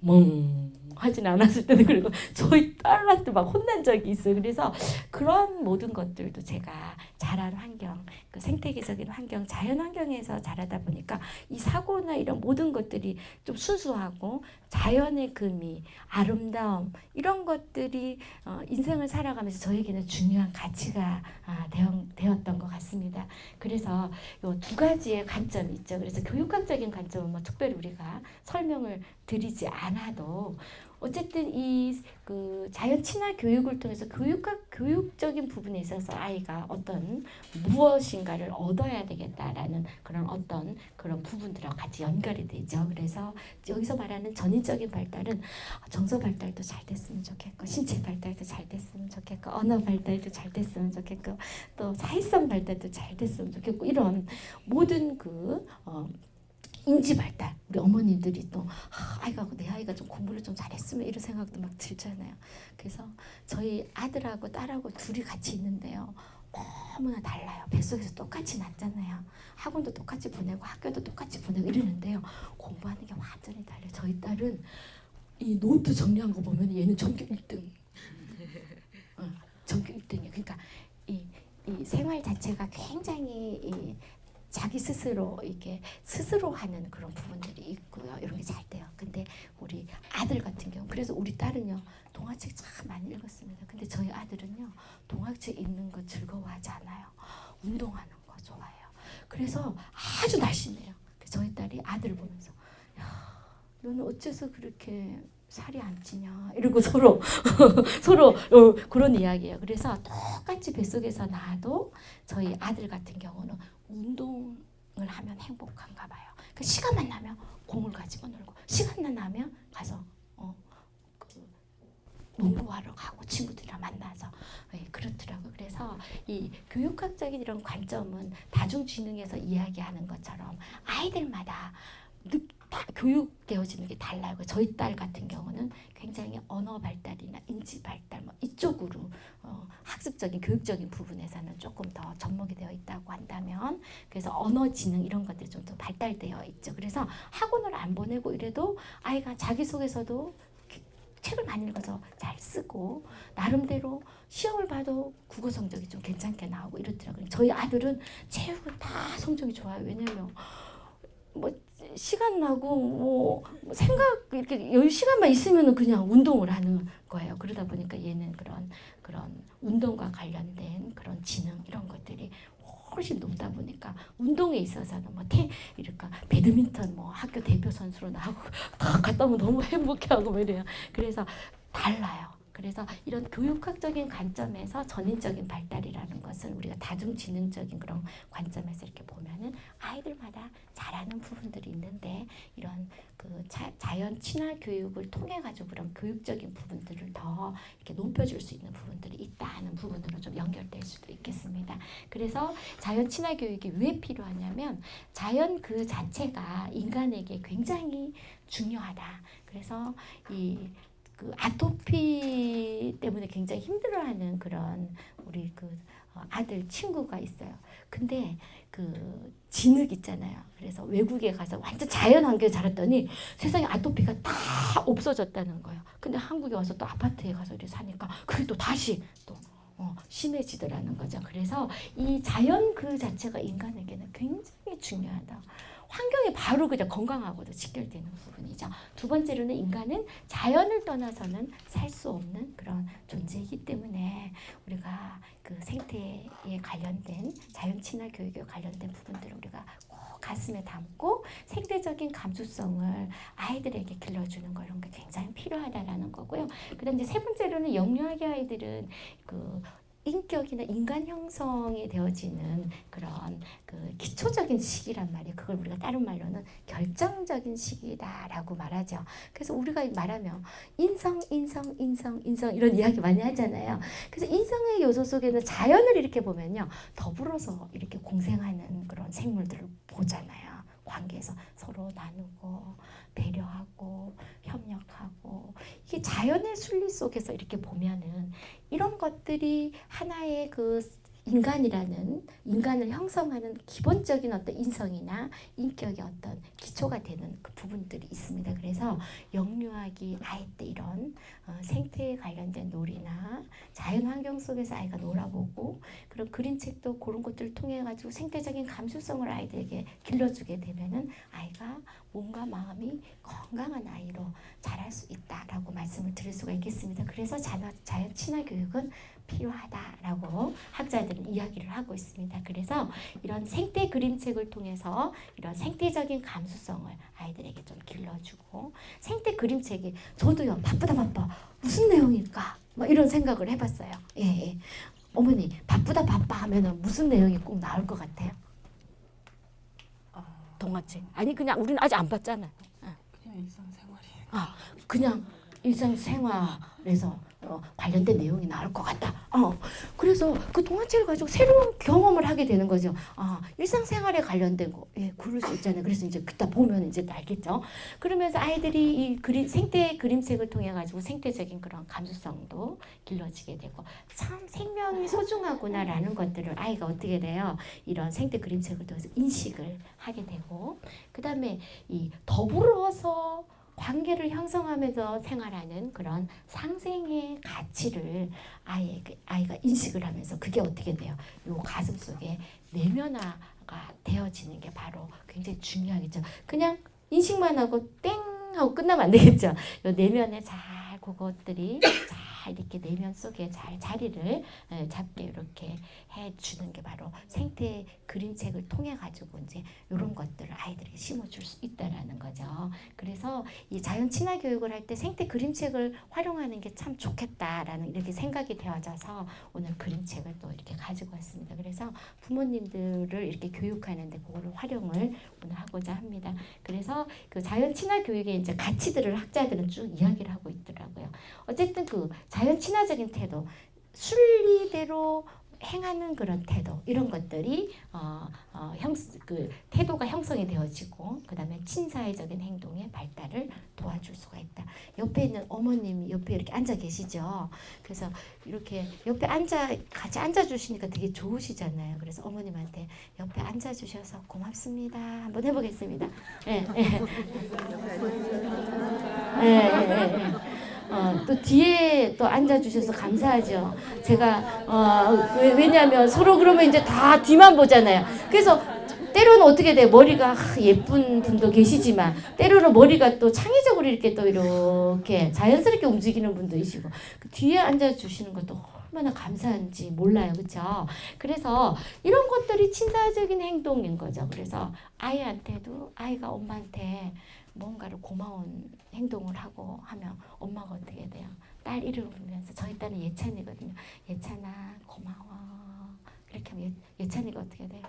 하진 않았을 때도 그리고 저희 딸한테 막 혼난 적이 있어요. 그래서 그런 모든 것들도 제가 자란 환경, 그 생태계적인 환경, 자연 환경에서 자라다 보니까 이 사고나 이런 모든 것들이 좀 순수하고 자연의 금이, 아름다움 이런 것들이 인생을 살아가면서 저에게는 중요한 가치가 되었던 것 같습니다. 그래서 요 두 가지의 관점이 있죠. 그래서 교육학적인 관점은 뭐 특별히 우리가 설명을 드리지 않아도 어쨌든 이 그 자연 친화 교육을 통해서 교육적인 부분에 있어서 아이가 어떤 무엇인가를 얻어야 되겠다라는 그런 어떤 그런 부분들하고 같이 연결이 되죠. 그래서 여기서 말하는 전인적인 발달은 정서 발달도 잘 됐으면 좋겠고, 신체 발달도 잘 됐으면 좋겠고, 언어 발달도 잘 됐으면 좋겠고, 또 사회성 발달도 잘 됐으면 좋겠고, 이런 모든 인지 발달. 우리 어머님들이 또 내 아이가 좀 공부를 좀 잘했으면 이런 생각도 막 들잖아요. 그래서 저희 아들하고 딸하고 둘이 같이 있는데요. 너무나 달라요. 뱃속에서 똑같이 낳잖아요. 학원도 똑같이 보내고 학교도 똑같이 보내고 이러는데요. 공부하는 게 완전히 달라요. 저희 딸은 이 노트 정리한 거 보면 얘는 전교 1등. 전교 1등이에요. 그러니까 이 생활 자체가 굉장히 자기 스스로 이렇게 스스로 하는 그런 부분들이 있고요. 이런 게 잘 돼요. 근데 우리 아들 같은 경우, 그래서 우리 딸은요 동화책 참 많이 읽었습니다. 근데 저희 아들은요 동화책 읽는 거 즐거워하지 않아요. 운동하는 거 좋아해요. 그래서 아주 날씬해요. 저희 딸이 아들을 보면서 야, 너는 어째서 그렇게 살이 안 찌냐 이러고 서로 그런 이야기예요. 그래서 똑같이 뱃속에서 낳아도 저희 아들 같은 경우는 운동을 하면 행복한가 봐요. 그 시간만 나면 공을 가지고 놀고, 시간만 나면 가서 농구하러 가고 친구들이랑 만나서 그렇더라고요. 그래서 이 교육학적인 이런 관점은 다중지능에서 이야기하는 것처럼 아이들마다 다 교육되어지는 게 달라요. 저희 딸 같은 경우는 굉장히 언어 발달이나 인지 발달 이쪽으로 학습적인 교육적인 부분에서는 조금 더 접목이 되어 있다고 한다면, 그래서 언어 지능 이런 것들이 좀 더 발달되어 있죠. 그래서 학원을 안 보내고 이래도 아이가 자기 속에서도 책을 많이 읽어서 잘 쓰고 나름대로 시험을 봐도 국어 성적이 좀 괜찮게 나오고 이렇더라고요. 저희 아들은 체육은 다 성적이 좋아요. 왜냐면 시간 나고 생각 이렇게 여유 시간만 있으면 그냥 운동을 하는 거예요. 그러다 보니까 얘는 그런 운동과 관련된 그런 지능 이런 것들이 훨씬 높다 보니까 운동에 있어서는 이럴까 배드민턴 학교 대표 선수로 나가고 다 갔다 오면 너무 행복해하고 이래요. 그래서 달라요. 그래서 이런 교육학적인 관점에서 전인적인 발달이라는 것은 우리가 다중지능적인 그런 관점에서 이렇게 보면은 아이들마다 잘하는 부분들이 있는데, 이런 그 자연 친화 교육을 통해 가지고 그런 교육적인 부분들을 더 이렇게 높여줄 수 있는 부분들이 있다는 부분으로 좀 연결될 수도 있겠습니다. 그래서 자연 친화 교육이 왜 필요하냐면 자연 그 자체가 인간에게 굉장히 중요하다. 그래서 그 아토피 때문에 굉장히 힘들어하는 그런 우리 아들 친구가 있어요. 근데 그 진흙 있잖아요. 그래서 외국에 가서 완전 자연 환경에 자랐더니 세상에 아토피가 다 없어졌다는 거예요. 근데 한국에 와서 또 아파트에 가서 이렇게 사니까 그게 또 다시 심해지더라는 거죠. 그래서 이 자연 그 자체가 인간에게는 굉장히 중요하다. 환경이 바로 그냥 건강하고도 직결되는 부분이죠. 두 번째로는 인간은 자연을 떠나서는 살 수 없는 그런 존재이기 때문에 우리가 그 생태에 관련된 자연 친화 교육에 관련된 부분들을 우리가 꼭 가슴에 담고 생태적인 감수성을 아이들에게 길러주는 거 이런 게 굉장히 필요하다라는 거고요. 그다음 이제 세 번째로는 영유아기 아이들은 인격이나 인간 형성이 되어지는 그런 그 기초적인 시기란 말이에요. 그걸 우리가 다른 말로는 결정적인 시기다라고 말하죠. 그래서 우리가 말하면 인성 이런 이야기 많이 하잖아요. 그래서 인성의 요소 속에는 자연을 이렇게 보면요, 더불어서 이렇게 공생하는 그런 생물들을 보잖아요. 관계에서 서로 나누고 배려하고 협력하고, 이게 자연의 순리 속에서 이렇게 보면은 이런 것들이 하나의 그 인간을 형성하는 기본적인 어떤 인성이나 인격의 어떤 기초가 되는 그 부분들이 있습니다. 그래서 영유아기 아이 때 이런 생태에 관련된 놀이나 자연 환경 속에서 아이가 놀아보고 그런 그림책도 그런 것들을 통해 가지고 생태적인 감수성을 아이들에게 길러주게 되면은 아이가 몸과 마음이 건강한 아이로 자랄 수 있다라고 말씀을 드릴 수가 있겠습니다. 그래서 자연 친화 교육은 필요하다라고 학자들은 이야기를 하고 있습니다. 그래서 이런 생태 그림책을 통해서 이런 생태적인 감수성을 아이들에게 좀 길러주고, 생태 그림책이 저도요, 바빠 무슨 내용일까 뭐 이런 생각을 해봤어요. 예. 어머니 바쁘다 하면은 무슨 내용이 꼭 나올 것 같아요? 동화책. 아니 그냥 우리는 아직 안 봤잖아요. 그냥 일상생활이. 그냥 일상생활에서 관련된 내용이 나올 것 같다. 그래서 그 동화책을 가지고 새로운 경험을 하게 되는 거죠. 일상생활에 관련된 거, 예, 그럴 수 있잖아요. 그래서 이제 그때 보면 이제 알겠죠. 그러면서 아이들이 이 생태 그림책을 통해 가지고 생태적인 그런 감수성도 길러지게 되고, 참 생명이 소중하구나라는 것들을 아이가 어떻게 돼요? 이런 생태 그림책을 통해서 인식을 하게 되고, 그 다음에 이 더불어서 관계를 형성하면서 생활하는 그런 상생의 가치를 아이가 인식을 하면서 그게 어떻게 돼요? 요 가슴 속에 내면화가 되어지는 게 바로 굉장히 중요하겠죠. 그냥 인식만 하고 땡 하고 끝나면 안 되겠죠. 요 내면에 잘 그것들이 잘 이렇게 내면 속에 잘 자리를 잡게 이렇게 해주는 게 바로 생태 그림책을 통해 가지고 이제 이런 것들을 아이들에게 심어줄 수 있다라는 거죠. 그래서 이 자연 친화 교육을 할 때 생태 그림책을 활용하는 게 참 좋겠다라는 이렇게 생각이 되어져서 오늘 그림책을 또 이렇게 가지고 왔습니다. 그래서 부모님들을 이렇게 교육하는데 그거를 활용을 오늘 하고자 합니다. 그래서 그 자연 친화 교육의 이제 가치들을 학자들은 쭉 이야기를 하고 있더라고요. 어쨌든 그 자연 친화적인 태도, 순리대로 행하는 그런 태도, 이런 것들이 그 태도가 형성이 되어지고, 그 다음에 친사회적인 행동의 발달을 도와줄 수가 있다. 옆에 있는 어머님이 옆에 이렇게 앉아 계시죠. 그래서 이렇게 옆에 같이 앉아주시니까 되게 좋으시잖아요. 그래서 어머님한테 옆에 앉아주셔서 고맙습니다 한번 해보겠습니다. 또 뒤에 또 앉아주셔서 감사하죠. 제가 왜냐하면 서로 그러면 이제 다 뒤만 보잖아요. 그래서 때로는 어떻게 돼요? 머리가 예쁜 분도 계시지만 때로는 머리가 또 창의적으로 이렇게 또 이렇게 자연스럽게 움직이는 분도 계시고, 그 뒤에 앉아주시는 것도 얼마나 감사한지 몰라요. 그렇죠? 그래서 이런 것들이 친사적인 행동인 거죠. 그래서 아이한테도 아이가 엄마한테 뭔가를 고마운 행동을 하고 하면 엄마가 어떻게 돼요? 딸 이름을 부르면서, 저희 딸은 예찬이거든요. 예찬아 고마워. 이렇게 하면 예찬이가 어떻게 돼요?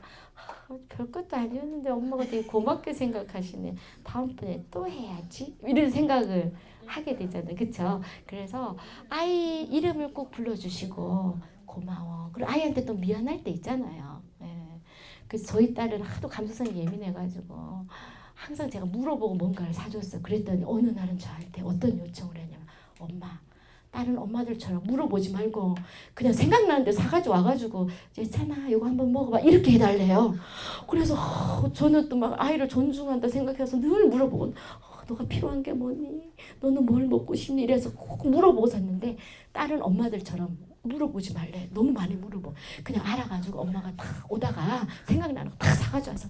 별것도 아니었는데 엄마가 되게 고맙게 생각하시네. 다음번에 또 해야지. 이런 생각을 하게 되잖아요. 그렇죠? 그래서 아이 이름을 꼭 불러주시고 고마워. 그리고 아이한테 또 미안할 때 있잖아요. 그래서 저희 딸은 하도 감수성이 예민해가지고 항상 제가 물어보고 뭔가를 사줬어요. 그랬더니 어느 날은 저한테 어떤 요청을 했냐면, 엄마, 다른 엄마들처럼 물어보지 말고 그냥 생각나는데 사가지고 와가지고 예찬아 이거 한번 먹어봐 이렇게 해달래요. 그래서 저는 또 막 아이를 존중한다 생각해서 늘 물어보고, 너가 필요한 게 뭐니? 너는 뭘 먹고 싶니? 이래서 꼭 물어보고 샀는데, 다른 엄마들처럼 물어보지 말래. 너무 많이 물어보. 그냥 알아가지고 엄마가 탁 오다가 생각나는 거 탁 사가지고 와서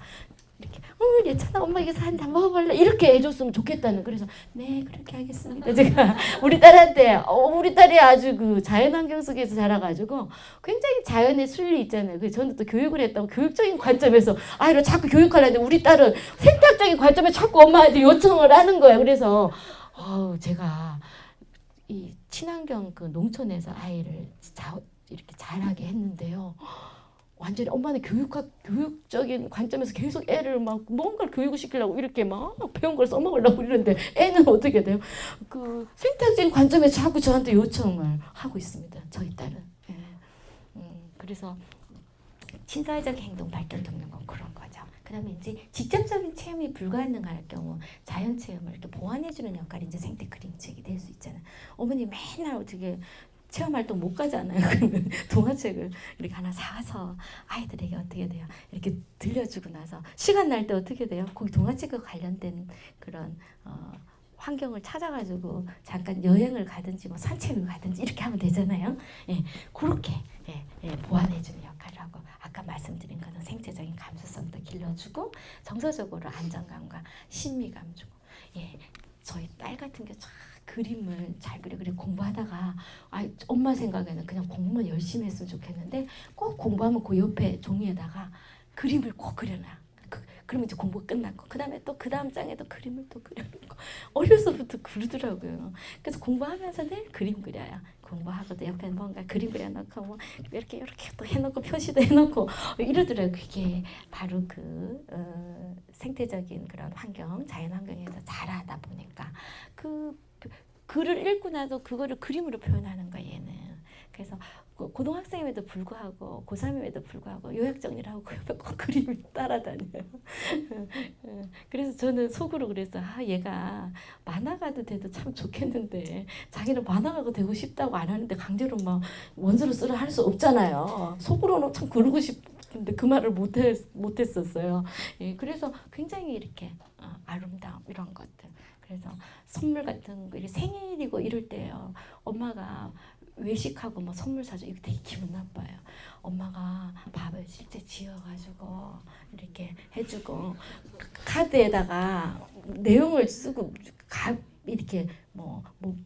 이렇게 예찬아 엄마 이거 사는데 한번 먹어볼래? 이렇게 해줬으면 좋겠다는. 그래서 네 그렇게 하겠습니다. 제가 우리 딸한테 우리 딸이 아주 그 자연환경 속에서 자라가지고 굉장히 자연의 순리 있잖아요. 그래서 저는 또 교육을 했다고 교육적인 관점에서 아이를 자꾸 교육하려는데 우리 딸은 생태학적인 관점에서 자꾸 엄마한테 요청을 하는 거예요. 그래서 제가 이 친환경 그 농촌에서 아이를 이렇게 자라게 했는데요. 완전히 엄마는 교육적인 관점에서 계속 애를 막 뭔가를 교육을 시키려고 이렇게 막 배운 걸 써먹으려고 이러는데 애는 어떻게 돼요? 그 생태적인 관점에서 자꾸 저한테 요청을 하고 있습니다. 저희 딸은. 예. 그래서 친사회적 행동 발달 돕는 건 그런 거죠. 그다음에 이제 직접적인 체험이 불가능할 경우 자연 체험을 이렇게 보완해주는 역할이 이제 생태 그림책이 될 수 있잖아요. 어머니 맨날 어떻게 체험 활동 못 가잖아요. 그러면 동화책을 이렇게 하나 사서 아이들에게 어떻게 돼요? 이렇게 들려주고 나서 시간 날 때 어떻게 돼요? 거기 동화책과 관련된 그런 환경을 찾아가지고 잠깐 여행을 가든지 뭐 산책을 가든지 이렇게 하면 되잖아요. 예, 그렇게 보완해주는 역할을 하고 아까 말씀드린 거는 생체적인 감수성도 길러주고 정서적으로 안정감과 신미감 주고 예, 저희 딸 같은 게 참 그림을 잘 그려. 그래 공부하다가 엄마 생각에는 그냥 공부만 열심히 했으면 좋겠는데 꼭 공부하면 그 옆에 종이에다가 그림을 꼭 그려놔. 그러면 이제 공부 끝났고 그 다음에 또 그 다음 장에도 그림을 또 그려놓고 어려서부터 그러더라고요. 그래서 공부하면서 늘 그림 그려요. 공부하고도 옆에 뭔가 그림 그려놓고 뭐 이렇게 또 해놓고 표시도 해놓고 이러더라고요. 그게 바로 그 생태적인 그런 환경, 자연 환경에서 자라다 보니까 그 글을 읽고 나서 그거를 그림으로 표현하는 거예요. 얘는. 그래서 고등학생임에도 불구하고 고3임에도 불구하고 요약 정리를 하고 그 옆에 꼭 그림을 따라다녀요. 그래서 저는 속으로 그래서 얘가 만화가도 돼도 참 좋겠는데 자기는 만화가가 되고 싶다고 안 하는데 강제로 막 원서를 쓰라 할 수 없잖아요. 속으로는 참 그러고 싶은데 그 말을 못했었어요. 예, 그래서 굉장히 이렇게 아름다움 이런 것들. 그래서 선물 같은 거 생일이고 이럴 때요. 엄마가 외식하고 뭐 선물 사줘 이거 되게 기분 나빠요. 엄마가 밥을 실제 지어가지고 이렇게 해주고 카드에다가 내용을 쓰고 이렇게 뭐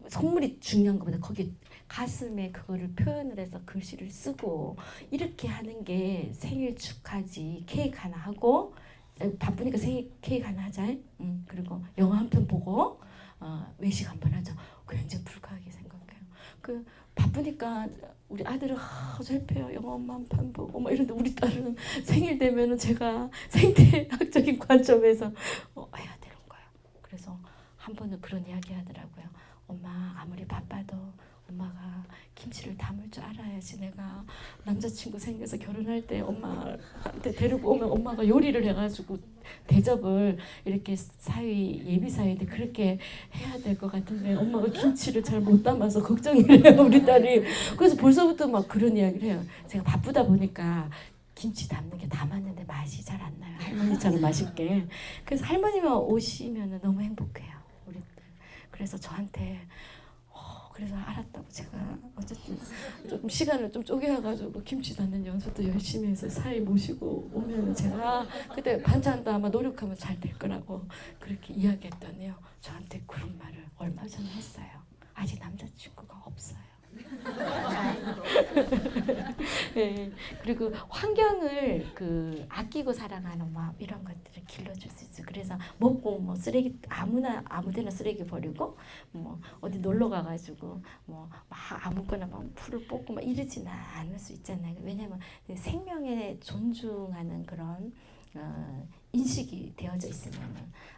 선물이 중요한 것보다 거기 가슴에 그거를 표현을 해서 글씨를 쓰고 이렇게 하는 게 생일 축하지. 케이크 하나 하고 바쁘니까 생일 케이크 하나 하자. 그리고 영화 한 편 보고 외식 한 번 하자. 굉장히 불가하게 생각해요. 그 바쁘니까 우리 아들은 절패요 영화 한 편 보고 막 이런데 우리 딸은 생일 되면은 제가 생태학적인 관점에서 해야 되는 거예요. 그래서 한 번은 그런 이야기 하더라고요. 엄마 아무리 바빠도 엄마가 김치를 담을 줄 알아야지 내가 남자친구 생겨서 결혼할 때 엄마한테 데리고 오면 엄마가 요리를 해가지고 대접을 이렇게 예비 사위인데 그렇게 해야 될 것 같은데 엄마가 김치를 잘 못 담아서 걱정이래요 우리 딸이. 그래서 벌써부터 막 그런 이야기를 해요. 제가 바쁘다 보니까 김치 담는 게 담았는데 맛이 잘 안 나요. 할머니처럼 맛있게. 그래서 할머니만 오시면 너무 행복해요 우리 딸. 그래서 저한테 그래서 알았다고 제가 어쨌든 좀 시간을 좀 쪼개가지고 김치 담는 연습도 열심히 해서 사이 모시고 오면 제가 그때 반찬도 아마 노력하면 잘 될 거라고 그렇게 이야기했더니요. 저한테 그런 말을 얼마 전에 했어요. 아직 남자친구가 없어요. 네, 그리고 환경을 아끼고 살아가는 마음 이런 것들을 길러줄 수 있어요. 그래서 먹고 뭐 쓰레기 아무데나 쓰레기 버리고 뭐 어디 놀러 가가지고 뭐 막 아무거나 막 풀을 뽑고 막 이러지는 않을 수 있잖아요. 왜냐하면 생명에 존중하는 그런 인식이 되어져 있으면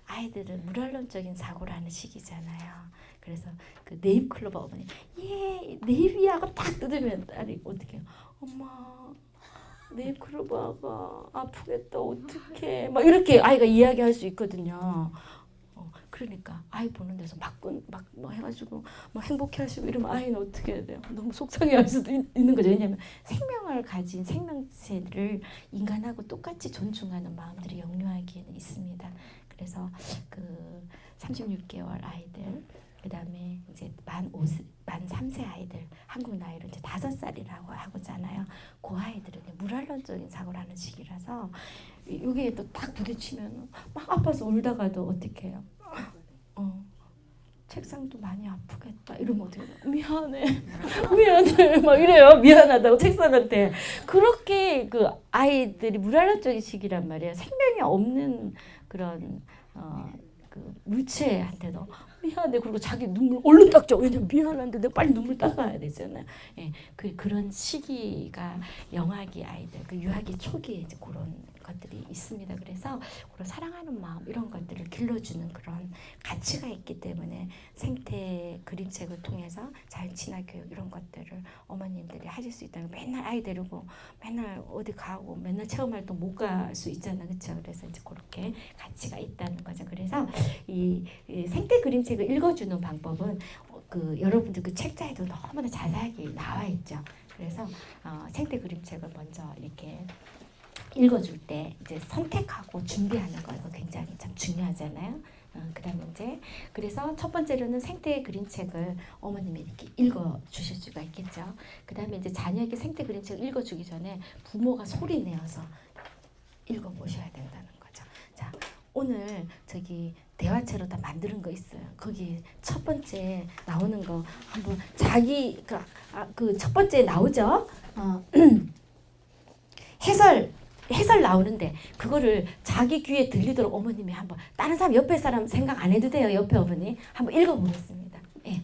아이들은 물활론적인 사고를 하는 시기잖아요. 그래서 그 네잎클로버 어머니 네잎이야가 딱 뜯으면 딸이 어떻게 엄마 네잎클로버가 아프겠다 어떡해 막 이렇게 아이가 이야기할 수 있거든요. 그러니까 아이 보는 데서 막 해가지고 막 행복해하시고 이러면 아이는 어떻게 해야 돼요? 너무 속상해할 수도 있는 거죠. 왜냐하면 생명을 가진 생명체들을 인간하고 똑같이 존중하는 마음들이 역류하기에는 있습니다. 그래서 그 36개월 아이들 그다음에 이제 만 3세 아이들 한국 나이로 이제 5살이라고 하고잖아요. 그 아이들은 물활론적인 사고를 하는 시기라서 여기에 또 딱 부딪히면 막 아파서 울다가도 어떻게 해요? 책상도 많이 아프겠다 이러면 어떻게 해요? 미안해 막 이래요. 미안하다고 책상한테. 그렇게 그 아이들이 물활론적인 시기란 말이에요. 생명이 없는 그런 그 물체한테도 미안해. 그리고 자기 눈물 얼른 닦죠. 왜냐면 미안한데 내가 빨리 눈물 닦아야 되잖아요. 예, 그런 시기가 영아기 아이들, 그 유아기 초기에 이제 그런 것들이 있습니다. 그래서 그런 사랑하는 마음 이런 것들을 길러주는 그런 가치가 있기 때문에 생태 그림책을 통해서 자연친화 교육 이런 것들을 어머님들이 하실 수 있다는 맨날 아이 데리고 맨날 어디 가고 맨날 체험활동 못 갈 수 있잖아요. 그렇죠? 그래서 이제 그렇게 가치가 있다는 거죠. 그래서 이 생태 그림책을 읽어주는 방법은 그 여러분들 그 책자에도 너무나 자세하게 나와 있죠. 그래서 생태 그림책을 먼저 이렇게 읽어줄 때 이제 선택하고 준비하는 거 이거 굉장히 참 중요하잖아요. 그다음에 이제 그래서 첫 번째로는 생태 그림책을 어머님이 이렇게 읽어 주실 수가 있겠죠. 그다음에 이제 자녀에게 생태 그림책을 읽어주기 전에 부모가 소리 내어서 읽어 보셔야 된다는 거죠. 자, 오늘 저기 대화체로 다 만드는 거 있어요. 거기 첫 번째 나오는 거 한번 자기 그 첫 번째 나오죠. 해설 나오는데 그거를 자기 귀에 들리도록 어머님이 한번 다른 사람 옆에 사람 생각 안 해도 돼요. 옆에 어머니 한번 읽어보겠습니다. 예.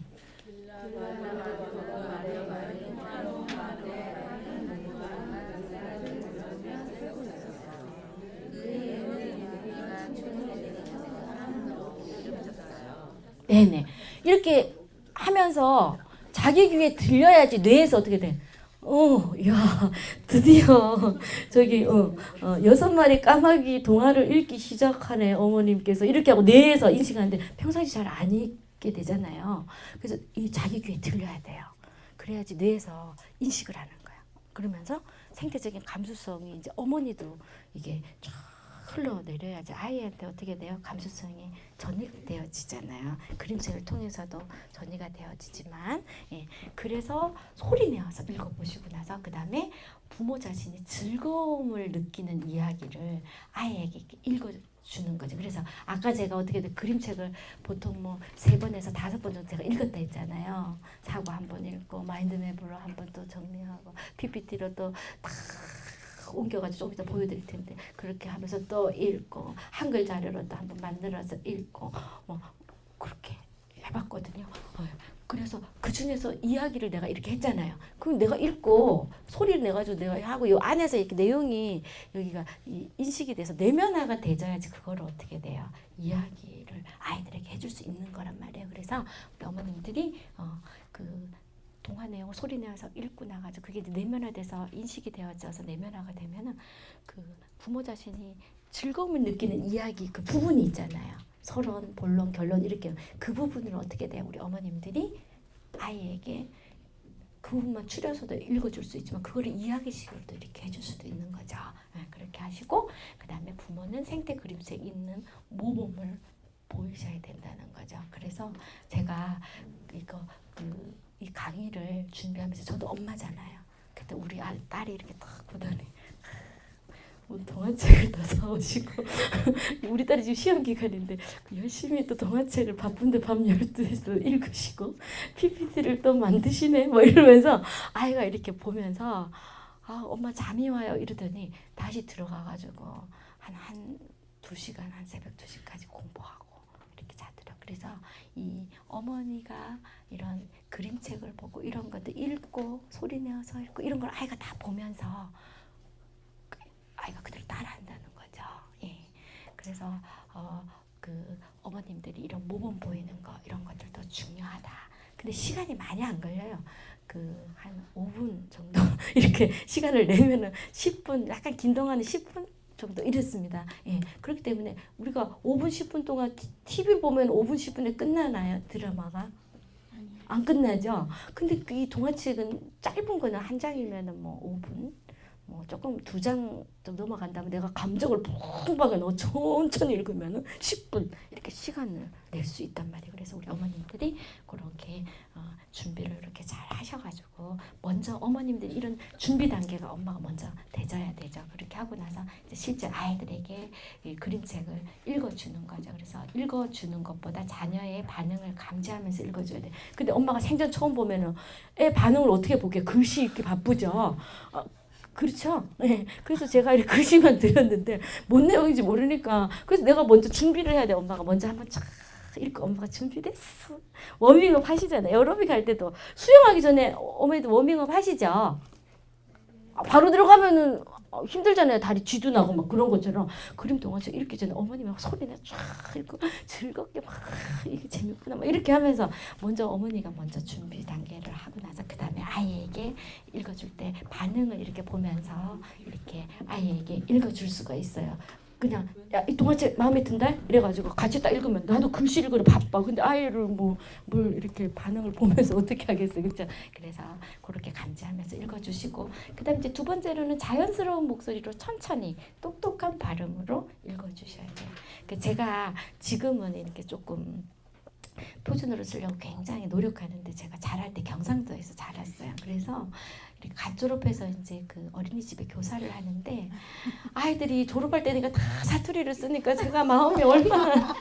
네네 이렇게 하면서 자기 귀에 들려야지 뇌에서 어떻게 돼? 야, 드디어 저기 6마리 까마귀 동화를 읽기 시작하네 어머님께서 이렇게 하고 뇌에서 인식하는데 평상시 잘 안 읽게 되잖아요. 그래서 이 자기 귀에 들려야 돼요. 그래야지 뇌에서 인식을 하는 거야. 그러면서 생태적인 감수성이 이제 어머니도 이게 쫙 흘러내려야지 아이한테 어떻게 돼요? 감수성이 전이되어지잖아요. 그림책을 통해서도 전이가 되어지지만 그래서 소리 내어서 읽어보시고 나서 그 다음에 부모 자신이 즐거움을 느끼는 이야기를 아이에게 읽어주는 거죠. 그래서 아까 제가 어떻게 그림책을 보통 뭐 3번에서 5번 정도 제가 읽었다 했잖아요. 사고 한번 읽고 마인드맵으로 한번 또 정리하고 PPT로 또 다 옮겨가지고 좀 이따 보여드릴 텐데 그렇게 하면서 또 읽고 한글 자료로 또 한번 만들어서 읽고 뭐 그렇게 해봤거든요. 그래서 그 중에서 이야기를 내가 이렇게 했잖아요. 그럼 내가 읽고 소리를 내가지고 내가 하고 이 안에서 이렇게 내용이 여기가 인식이 돼서 내면화가 되져야지 그거를 어떻게 돼요? 이야기를 아이들에게 해줄 수 있는 거란 말이에요. 그래서 우리 어머님들이 그 동화 내용 소리 내어서 읽고 나가지고 그게 내면화돼서 인식이 되어져서 내면화가 되면은 그 부모 자신이 즐거움을 느끼는 이야기 그 부분이 있잖아요. 서론, 본론, 결론 이렇게 그 부분을 어떻게 돼요? 우리 어머님들이 아이에게 그 부분만 추려서도 읽어줄 수 있지만 그거를 이야기식으로도 이렇게 해줄 수도 있는 거죠. 그렇게 하시고 그 다음에 부모는 생태 그림책 있는 모범을 보이셔야 된다는 거죠. 그래서 제가 이 강의를 준비하면서 저도 엄마잖아요. 그때 우리 딸이 이렇게 딱 보더니 동화책을 다 사오시고 우리 딸이 지금 시험 기간인데 열심히 또 동화책을 바쁜데 밤 12시도 읽으시고 PPT를 또 만드시네 뭐 이러면서 아이가 이렇게 보면서 엄마 잠이 와요 이러더니 다시 들어가가지고 한 2시간 한 새벽 2시까지 공부하고 이렇게 자더라고요. 그래서 이 어머니가 이런 그림책을 보고 이런 것도 읽고 소리 내어서 읽고 이런 걸 아이가 다 보면서 아이가 그대로 따라한다는 거죠. 예. 그래서 그 어머님들이 이런 모범 보이는 거 이런 것들도 중요하다. 근데 시간이 많이 안 걸려요. 그 한 5분 정도 이렇게 시간을 내면은 10분 약간 긴 동안은 10분 정도 이렇습니다. 예. 그렇기 때문에 우리가 5분 10분 동안 TV 보면 5분 10분에 끝나나요? 드라마가? 안 끝나죠. 근데 이 동화책은 짧은 거는 한 장이면은 뭐 5분 뭐 조금 2장 좀 넘어간다면 내가 감정을 푹박아 넣어 천천히 읽으면은 10분 이렇게 시간을 낼 수 있단 말이에요. 그래서 우리 어머님들이 그렇게 준비를 이렇게 잘 하셔가지고 먼저 어머님들이 이런 준비 단계가 엄마가 먼저 되져야 되죠. 그렇게 하고 나서 이제 실제 아이들에게 이 그림책을 읽어주는 거죠. 그래서 읽어주는 것보다 자녀의 반응을 감지하면서 읽어줘야 돼. 근데 엄마가 생전 처음 보면은 애 반응을 어떻게 보게 글씨 읽기 바쁘죠. 그렇죠. 네. 그래서 제가 이렇게 글씨만 드렸는데 뭔 내용인지 모르니까 그래서 내가 먼저 준비를 해야 돼. 엄마가 먼저 한번 쫙 이렇게 엄마가 준비됐어. 워밍업 하시잖아요. 에어로빅 할 때도 수영하기 전에 어머니도 워밍업 하시죠. 바로 들어가면은 힘들잖아요. 다리 쥐도 나고 막 그런 것처럼. 그림 동화책 읽기 전에 어머님이 소리내 쫙 읽고 즐겁게 막 이게 재밌구나 막 이렇게 하면서 먼저 어머니가 먼저 준비 단계를 하고 나서 그 다음에 아이에게 읽어줄 때 반응을 이렇게 보면서 이렇게 아이에게 읽어줄 수가 있어요. 그냥 야, 이 동화책 마음에 든다? 이래가지고 같이 딱 읽으면 나도 글씨 읽으러 바빠. 근데 아이를 뭐 뭘 이렇게 반응을 보면서 어떻게 하겠어요, 그렇죠? 그래서 그렇게 감지하면서 읽어주시고 그다음 이제 두 번째로는 자연스러운 목소리로 천천히 똑똑한 발음으로 읽어주셔야 돼요. 제가 지금은 이렇게 조금 표준어를 쓰려고 굉장히 노력하는데 제가 잘할 때 경상도에서 자랐어요. 그래서 이렇게 갓 졸업해서 이제 그 어린이집에 교사를 하는데 아이들이 졸업할 때니까 다 사투리를 쓰니까 제가 마음이 얼마나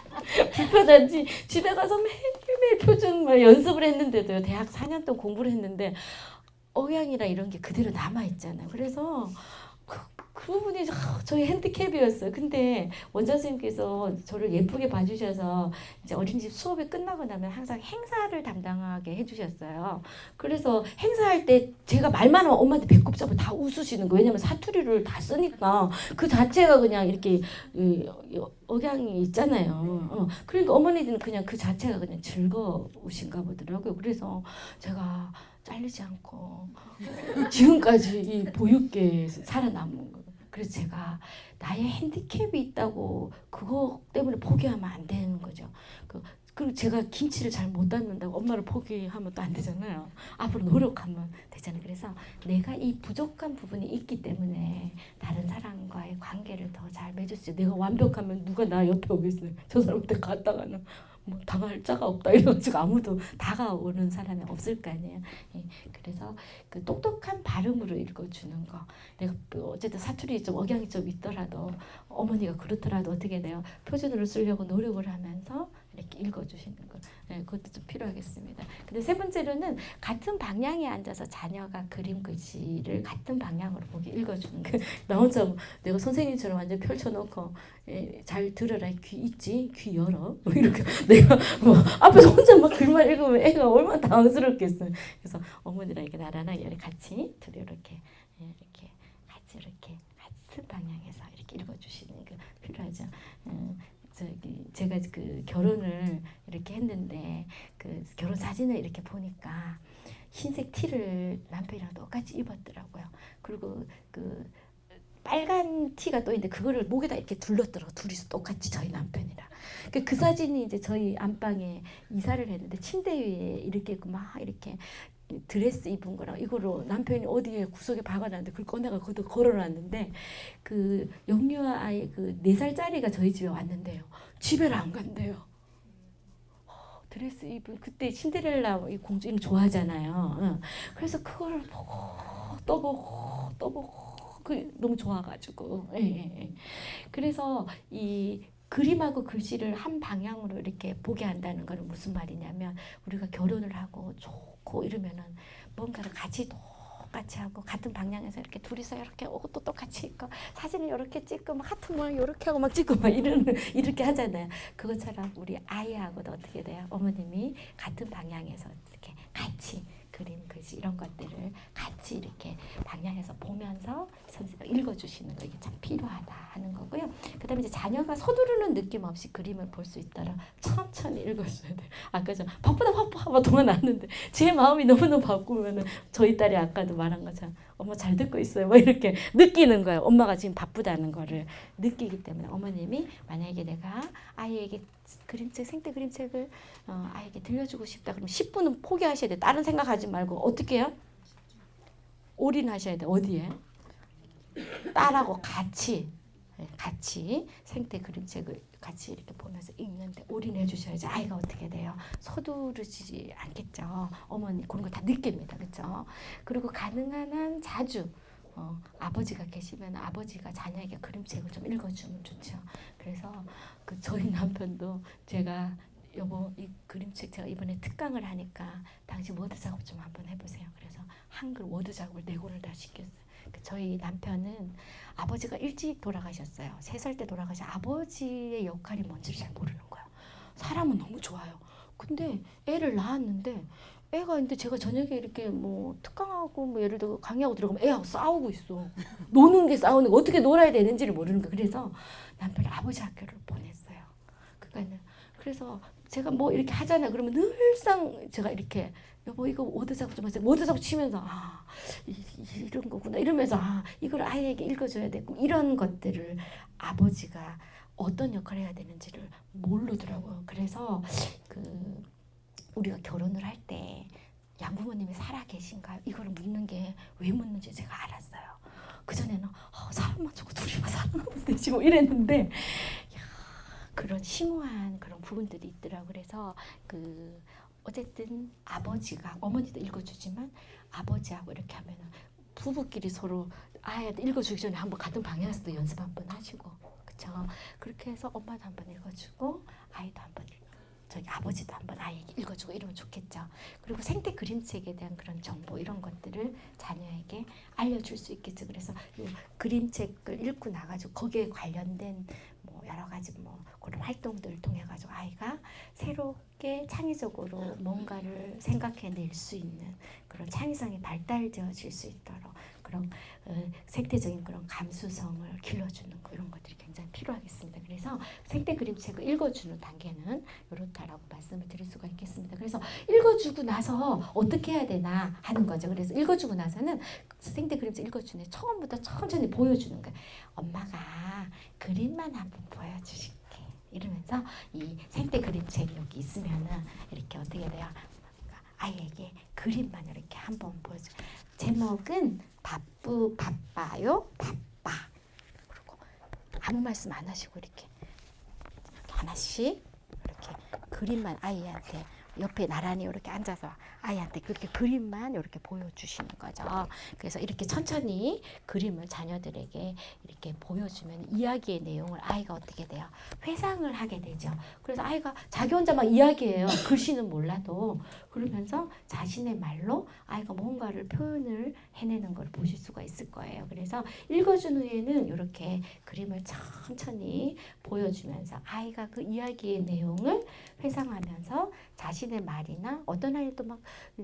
불편한지 집에 가서 매일매일 표준 연습을 했는데도요. 대학 4년 동안 공부를 했는데 억양이나 이런 게 그대로 남아 있잖아요. 그래서 그 부분이 저희 핸디캡이었어요. 근데 원장 선생님께서 저를 예쁘게 봐주셔서 이제 어린이집 수업이 끝나고 나면 항상 행사를 담당하게 해주셨어요. 그래서 행사할 때 제가 말만 하면 엄마한테 배꼽 잡고 다 웃으시는 거예요. 왜냐면 사투리를 다 쓰니까 그 자체가 그냥 이렇게 억양이 있잖아요. 그러니까 어머니들은 그냥 그 자체가 그냥 즐거우신가 보더라고요. 그래서 제가 잘리지 않고 지금까지 이 보육계에서 살아남은 거예요. 그래서 제가 나의 핸디캡이 있다고 그거 때문에 포기하면 안 되는 거죠. 그리고 제가 김치를 잘 못 담는다고 엄마를 포기하면 또 안 되잖아요. 앞으로 노력하면 되잖아요. 그래서 내가 이 부족한 부분이 있기 때문에 다른 사람과의 관계를 더 잘 맺을 수 있어요. 내가 완벽하면 누가 나 옆에 오겠어요. 저 사람한테 갔다가는 뭐 당할 자가 없다 이래가지고 아무도 다가오는 사람이 없을 거 아니에요. 예, 그래서 그 똑똑한 발음으로 읽어주는 거. 내가 어쨌든 사투리 좀 억양이 좀 있더라도 어머니가 그렇더라도 어떻게 돼요? 표준어를 쓰려고 노력을 하면서 이렇게 읽어주시는 거. 네, 그것도 좀 필요하겠습니다. 근데 세 번째로는 같은 방향에 앉아서 자녀가 그림 글씨를 같은 방향으로 보게 읽어주는 거. 나 혼자 내가 선생님처럼 완전 펼쳐놓고 잘 들어라 귀 있지 귀 열어 뭐 이렇게 내가 뭐 앞에서 혼자 막 글만 읽으면 애가 얼마나 당황스럽겠어요. 그래서 어머니랑 이렇게 나란하게 같이 둘이 이렇게 같이 이렇게 같은 방향에서 이렇게 읽어주시는 게 필요하죠. 제가 그 결혼을 이렇게 했는데 그 결혼 사진을 이렇게 보니까 흰색 티를 남편이랑 똑같이 입었더라고요. 그리고 그 빨간 티가 또 있는데 그거를 목에다 이렇게 둘렀더라고. 둘이서 똑같이 저희 남편이랑. 그 사진이 이제 저희 안방에 이사를 했는데 침대 위에 이렇게 막 이렇게 드레스 입은 거랑 이거로 남편이 어디에 구석에 박아놨는데 그걸 꺼내가 거기다 걸어놨는데 그 영유아 아이 그 4살짜리가 저희 집에 왔는데요. 집에를 안 간대요. 드레스 입은 그때 신데렐라 이 공주 이름 좋아하잖아요. 그래서 그걸 보고 또 보고 그 너무 좋아가지고 그래서 이 그림하고 글씨를 한 방향으로 이렇게 보게 한다는 거는 무슨 말이냐면 우리가 결혼을 하고 좋고 이러면은 뭔가를 같이 똑같이 하고 같은 방향에서 이렇게 둘이서 이렇게 옷도 똑같이 입고 사진을 이렇게 찍고 막 하트 모양 이렇게 하고 막 찍고 막 이렇게 하잖아요. 그것처럼 우리 아이하고도 어떻게 돼요? 어머님이 같은 방향에서 이렇게 같이 그림, 글씨 이런 것들을 같이 이렇게 방향에서 보면서 선생님 읽어주시는 거 이게 참 필요하다 하는 거고요. 그다음에 이제 자녀가 서두르는 느낌 없이 그림을 볼 수 있도록 천천히 읽어줘야 돼요. 아까 저 바쁘다 동안 났는데 제 마음이 너무너무 바쁘면은 저희 딸이 아까도 말한 것처럼 엄마 잘 듣고 있어요. 뭐 이렇게 느끼는 거예요. 엄마가 지금 바쁘다는 거를 느끼기 때문에 어머님이 만약에 내가 아이에게 그림책 생태 그림책을 아이에게 들려주고 싶다 그러면 10분은 포기하셔야 돼. 다른 생각하지 말고 어떻게 해요? 올인하셔야 돼. 어디에? 딸하고 같이 생태 그림책을 같이 이렇게 보면서 읽는데 올인해 주셔야지 아이가 어떻게 돼요? 서두르지 않겠죠. 어머니 그런 거 다 느낍니다. 그렇죠? 그리고 가능한 한 자주 아버지가 계시면 아버지가 자녀에게 그림책을 좀 읽어주면 좋죠. 그래서 그 저희 남편도 제가 여보 이 그림책 제가 이번에 특강을 하니까 당신 워드 작업 좀 한번 해보세요. 그래서 한글 워드 작업을 4권을 다 시켰어요. 저희 남편은 아버지가 일찍 돌아가셨어요. 3살 때 돌아가셔. 아버지의 역할이 뭔지를 잘 모르는 거예요. 사람은 너무 좋아요. 근데 애를 낳았는데 애가 근데 제가 저녁에 이렇게 뭐 특강하고 뭐 예를 들어 강의하고 들어가면 애하고 싸우고 있어. 노는 게 싸우는 거 어떻게 놀아야 되는지를 모르는 거. 그래서 남편을 아버지 학교를 보냈어요. 그러니까는 그래서 제가 뭐 이렇게 하잖아요. 그러면 늘상 제가 이렇게 여보 이거 워드 작업 좀 하세요. 워드 작업 치면서 이런 거구나 이러면서 이걸 아이에게 읽어줘야 되고 이런 것들을 아버지가 어떤 역할을 해야 되는지를 모르더라고요. 그래서 그 우리가 결혼을 할 때 양부모님이 살아 계신가요? 이거를 묻는 게 왜 묻는지 제가 알았어요. 그전에는 사람만 좋고 둘이만 살아남으면 되지 뭐 이랬는데 야, 그런 심오한 그런 부분들이 있더라고요. 그래서 그 어쨌든 아버지가 어머니도 읽어주지만 아버지하고 이렇게 하면은 부부끼리 서로 아이한테 읽어주기 전에 한번 같은 방에서도 연습 한번 하시고 그렇죠. 그렇게 해서 엄마도 한번 읽어주고 아이도 한번 저기 아버지도 한번 아이에게 읽어주고 이러면 좋겠죠. 그리고 생태 그림책에 대한 그런 정보 이런 것들을 자녀에게 알려줄 수 있겠죠. 그래서 이 그림책을 읽고 나가지고 거기에 관련된 뭐 여러 가지 뭐 그런 활동들을 통해 가지고 아이가 새롭게 창의적으로 뭔가를 생각해낼 수 있는 그런 창의성이 발달되어질 수 있도록 그런 생태적인 그런 감수성을 길러주는 거 이런 것들이 굉장히 필요하겠습니다. 그래서 생태 그림책을 읽어주는 단계는 이렇다라고 말씀을 드릴 수가 있겠습니다. 그래서 읽어주고 나서 어떻게 해야 되나 하는 거죠. 그래서 읽어주고 나서는 생태 그림책 읽어주는 처음부터 천천히 보여주는 거예요. 엄마가 그림만 한번 보여주실게 이러면서 이 생태 그림책이 여기 있으면은 이렇게 어떻게 돼요? 아이에게 그림만 이렇게 한번 보여줘. 제목은 바빠요 바빠. 그리고 아무 말씀 안 하시고 이렇게 하나씩 이렇게 그림만 아이한테 옆에 나란히 이렇게 앉아서 아이한테 그렇게 그림만 이렇게 보여주시는 거죠. 그래서 이렇게 천천히 그림을 자녀들에게 이렇게 보여주면 이야기의 내용을 아이가 어떻게 돼요? 회상을 하게 되죠. 그래서 아이가 자기 혼자 막 이야기해요. 글씨는 몰라도. 그러면서 자신의 말로 아이가 뭔가를 표현을 해내는 걸 보실 수가 있을 거예요. 그래서 읽어준 후에는 이렇게 그림을 천천히 보여주면서 아이가 그 이야기의 내용을 회상하면서 자신의 말이나 어떤 아이도 막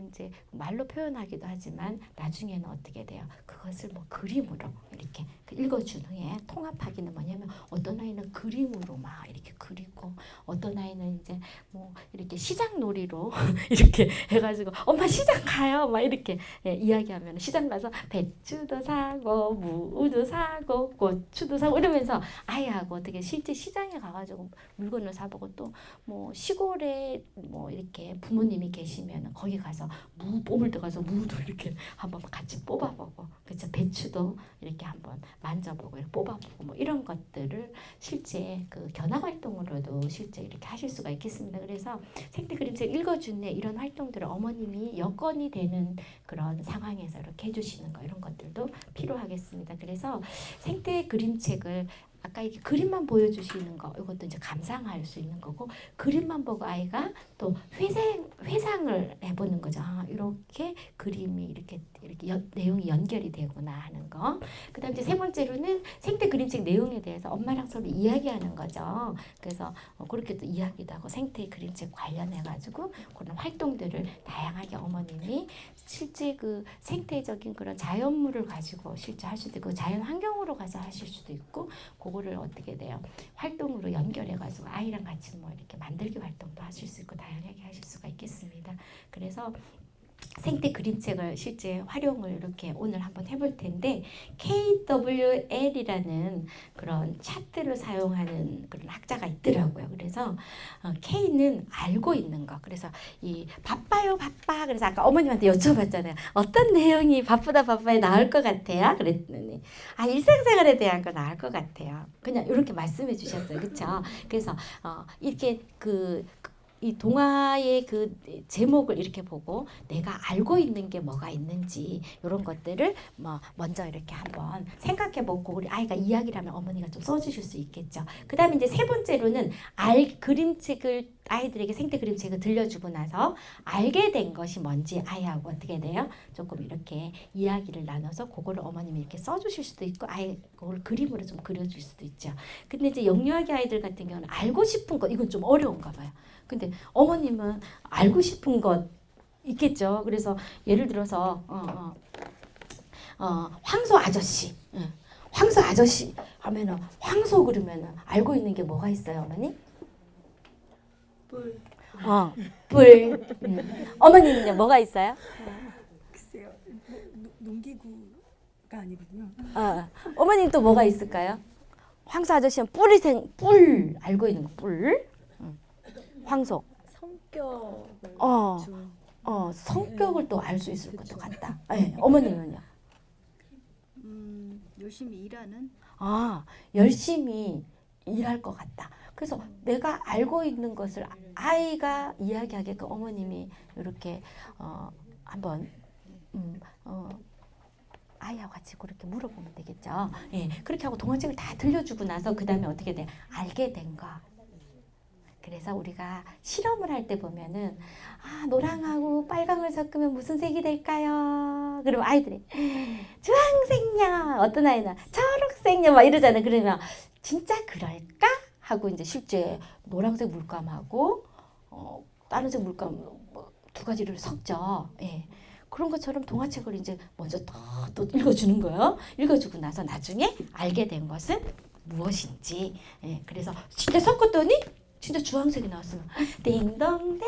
이제 말로 표현하기도 하지만 나중에는 어떻게 돼요? 그것을 뭐 그림으로 이렇게 읽어준 후에 통합하기는 뭐냐면 어떤 아이는 그림으로 막 이렇게 그리고 어떤 아이는 이제 뭐 이렇게 시장 놀이로 이렇게 해가지고 엄마 시장 가요 막 이렇게 이야기하면 시장 가서 배추도 사고 무도 사고 고추도 사고 이러면서 아이하고 어떻게 실제 시장에 가가지고 물건을 사보고 또 뭐 시골에 뭐 이렇게 부모님이 계시면 거기 가서 무 뽑을 때 가서 무도 이렇게 한번 같이 뽑아보고 그렇죠. 배추도 이렇게 한번 만져보고 이렇게 뽑아보고 뭐 이런 것들을 실제 그 견학 활동으로도 실제 이렇게 하실 수가 있겠습니다. 그래서 생태 그림책 읽어주는 이런 활동들을 어머님이 여건이 되는 그런 상황에서 이렇게 해주시는 거 이런 것들도 필요하겠습니다. 그래서 생태 그림책을 아까 이렇게 그림만 보여주시는 거 이것도 이제 감상할 수 있는 거고 그림만 보고 아이가 또 회상을 해보는 거죠. 이렇게 그림이 이렇게 내용이 연결이 되구나 하는 거. 그다음 이제 세 번째로는 생태 그림책 내용에 대해서 엄마랑 서로 이야기하는 거죠. 그래서 그렇게 또 이야기도 하고 생태 그림책 관련해 가지고 그런 활동들을 다양하게 어머님이 실제 그 생태적인 그런 자연물을 가지고 실제 할 수도 있고 자연 환경으로 가서 하실 수도 있고 그거를 어떻게 돼요? 활동으로 연결해 가지고 아이랑 같이 뭐 이렇게 만들기 활동도 하실 수 있고 다양하게 하실 수가 있겠습니다. 그래서 생태 그림책을 실제 활용을 이렇게 오늘 한번 해볼 텐데 KWL이라는 그런 차트를 사용하는 그런 학자가 있더라고요. 그래서 K는 알고 있는 거. 그래서 이 바빠요 바빠. 그래서 아까 어머님한테 여쭤봤잖아요. 어떤 내용이 바쁘다 바빠에 나올 것 같아요? 그랬더니 일상생활에 대한 거 나올 것 같아요. 그냥 이렇게 말씀해 주셨어요. 그렇죠? 그래서 이렇게 이 동화의 그 제목을 이렇게 보고 내가 알고 있는 게 뭐가 있는지 이런 것들을 뭐 먼저 이렇게 한번 생각해보고 우리 아이가 이야기를 하면 어머니가 좀 써주실 수 있겠죠. 그 다음에 이제 세 번째로는 그림책을 아이들에게 생태 그림책을 들려주고 나서 알게 된 것이 뭔지 아이하고 어떻게 돼요? 조금 이렇게 이야기를 나눠서 그거를 어머님이 이렇게 써주실 수도 있고 아이 그걸 그림으로 좀 그려줄 수도 있죠. 근데 이제 영유아기 아이들 같은 경우는 알고 싶은 것 이건 좀 어려운가 봐요. 근데 어머님은 알고 싶은 것 있겠죠. 그래서 예를 들어서 황소 아저씨, 황소 아저씨 하면은 황소 그러면은 알고 있는 게 뭐가 있어요, 어머니? 뿔. 뿔. 어머니는요, 뭐가 있어요? 글쎄요. 농기구가 아니군요. 어머님 또 뭐가 있을까요? 황소 아저씨는 뿔 알고 있는 거, 뿔. 황소. 성격을 좀 성격을 또 알 수 있을 것도 같다. 네, 어머님은요? 열심히 일하는 열심히 일할 것 같다. 그래서 내가 알고 있는 것을 아이가 이야기하게끔 어머님이 이렇게 한번 아이하고 같이 그렇게 물어보면 되겠죠. 예, 그렇게 하고 동화책을 다 들려주고 나서 그 다음에 어떻게 돼? 알게 된 거. 그래서 우리가 실험을 할 때 보면은 노랑하고 빨강을 섞으면 무슨 색이 될까요? 그러면 아이들이 주황색요. 어떤 아이는 초록색요. 막 이러잖아요. 그러면 진짜 그럴까? 하고 이제 실제 노란색 물감하고 다른 색 물감 두 가지를 섞죠. 예. 그런 것처럼 동화책을 이제 먼저 또 읽어주는 거예요. 읽어주고 나서 나중에 알게 된 것은 무엇인지. 예. 그래서 진짜 섞었더니 진짜 주황색이 나왔으면 띵동댕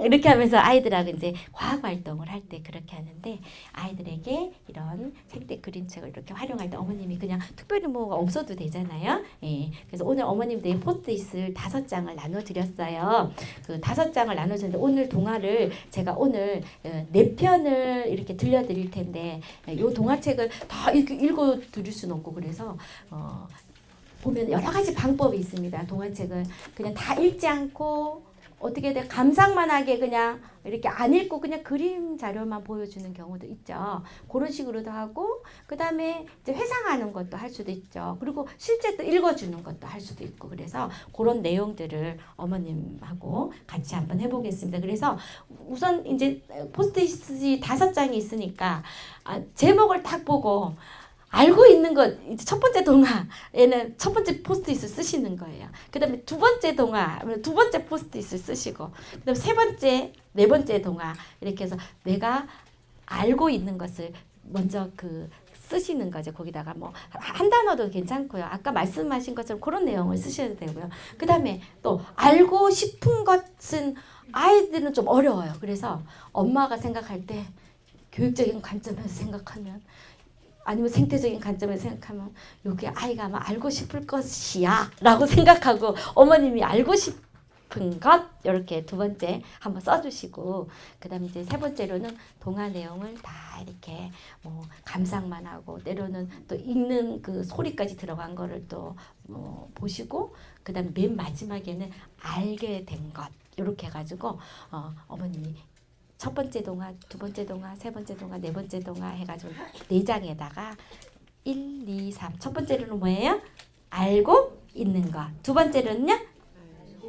이렇게 하면서 아이들하고 이제 과학 활동을 할 때 그렇게 하는데 아이들에게 이런 생태 그림책을 이렇게 활용할 때 어머님이 그냥 특별히 뭐가 없어도 되잖아요. 예. 그래서 오늘 어머님들이 포스트잇을 5장을 나눠드렸어요. 그 5장을 나눠줬는데 오늘 동화를 제가 오늘 4편을 이렇게 들려드릴 텐데 이 동화책을 다 읽어드릴 수는 없고 그래서 보면 여러 가지 방법이 있습니다. 동화책은 그냥 다 읽지 않고 어떻게 돼 감상만 하게 그냥 이렇게 안 읽고 그냥 그림 자료만 보여주는 경우도 있죠. 그런 식으로도 하고 그 다음에 이제 회상하는 것도 할 수도 있죠. 그리고 실제 또 읽어주는 것도 할 수도 있고 그래서 그런 내용들을 어머님하고 같이 한번 해보겠습니다. 그래서 우선 이제 포스트잇이 5장이 있으니까 제목을 딱 보고 알고 있는 것, 이제 첫 번째 동화에는 첫 번째 포스트잇을 쓰시는 거예요. 그 다음에 두 번째 동화, 두 번째 포스트잇을 쓰시고, 그 다음에 세 번째, 네 번째 동화, 이렇게 해서 내가 알고 있는 것을 먼저 쓰시는 거죠. 거기다가 뭐 한 단어도 괜찮고요. 아까 말씀하신 것처럼 그런 내용을 쓰셔도 되고요. 그 다음에 또 알고 싶은 것은 아이들은 좀 어려워요. 그래서 엄마가 생각할 때 교육적인 관점에서 생각하면 아니면 생태적인 관점에서 생각하면 이게 아이가 아마 알고 싶을 것이야 라고 생각하고 어머님이 알고 싶은 것 이렇게 두 번째 한번 써주시고 그 다음에 이제 세 번째로는 동화 내용을 다 이렇게 뭐 감상만 하고 때로는 또 읽는 그 소리까지 들어간 거를 또 보시고 그 다음에 맨 마지막에는 알게 된 것 이렇게 해가지고 어머님이 첫 번째 동화, 두 번째 동화, 세 번째 동화, 네 번째 동화 해가지고 4장에다가 1, 2, 3. 첫 번째로는 뭐예요? 알고 있는 거. 두 번째로는요?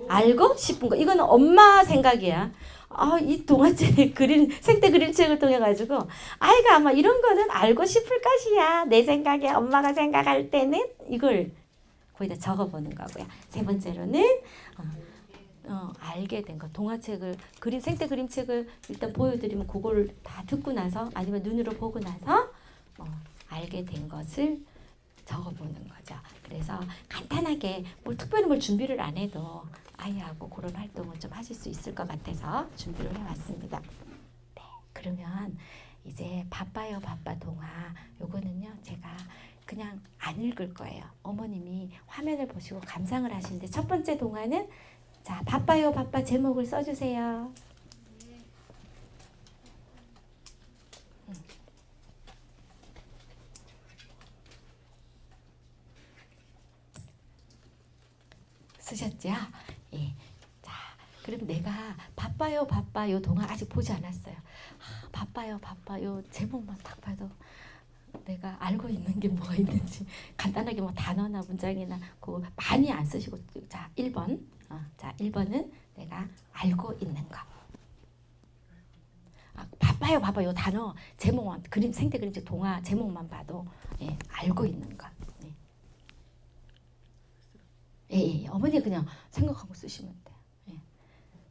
알고 싶은 거. 이거는 엄마 생각이야. 이 동화책 생태 그림책을 통해 가지고 아이가 아마 이런 거는 알고 싶을 것이야. 내 생각에 엄마가 생각할 때는 이걸 거기다 적어보는 거고요. 세 번째로는 알게 된 거. 동화책을 생태 그림책을 일단 보여드리면 그걸 다 듣고 나서 아니면 눈으로 보고 나서 알게 된 것을 적어보는 거죠. 그래서 간단하게 특별히 뭘 준비를 안 해도 아이하고 그런 활동을 좀 하실 수 있을 것 같아서 준비를 해왔습니다. 네, 그러면 이제 바빠요 바빠 동화 요거는요 제가 그냥 안 읽을 거예요. 어머님이 화면을 보시고 감상을 하시는데 첫 번째 동화는 자, 바빠요 바빠 제목을 써주세요. 쓰셨죠? 예. 자, 그럼 내가 바빠요 바빠요 동화 아직 보지 않았어요. 바빠요 바빠요 제목만 딱 봐도 내가 알고 있는 게 뭐가 있는지 간단하게 뭐 단어나 문장이나 그 많이 안 쓰시고 자 1번 자 1번은 내가 알고 있는 거. 바빠요 바빠요 단어 제목만 그림 생태 그림책 동화 제목만 봐도 예, 알고 있는 거. 예, 어머니 그냥 생각하고 쓰시면 돼요. 예.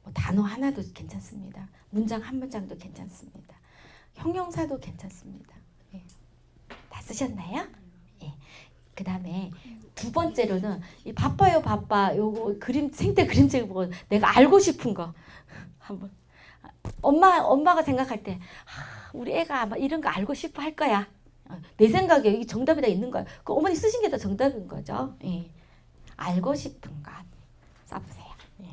뭐 단어 하나도 괜찮습니다. 문장 한 문장도 괜찮습니다. 형용사도 괜찮습니다. 예. 다 쓰셨나요? 예. 그 다음에 두 번째로는 이 바빠요 바빠 요거 그림 생태 그림책 보고 내가 알고 싶은 거 한번 엄마가 생각할 때 우리 애가 아마 이런 거 알고 싶어 할 거야. 내 생각에 이게 정답이 다 있는 거야. 그 어머니 쓰신 게 다 정답인 거죠. 예. 알고 싶은 것 써보세요. 예.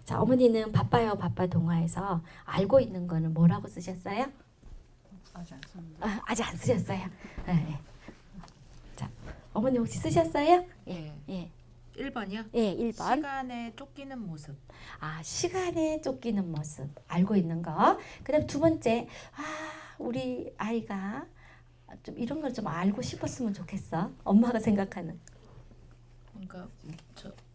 자, 어머니는 바빠요 바빠 동화에서 알고 있는 거는 뭐라고 쓰셨어요? 아직 안 썼는데. 아직 안 쓰셨어요. 예. 자, 어머니 혹시 쓰셨어요? 예. 예. 1번이요? 예, 1번. 시간에 쫓기는 모습. 시간에 쫓기는 모습 알고 있는 거. 그다음 두 번째, 우리 아이가 좀 이런 걸 좀 알고 싶었으면 좋겠어. 엄마가 생각하는. 그러니까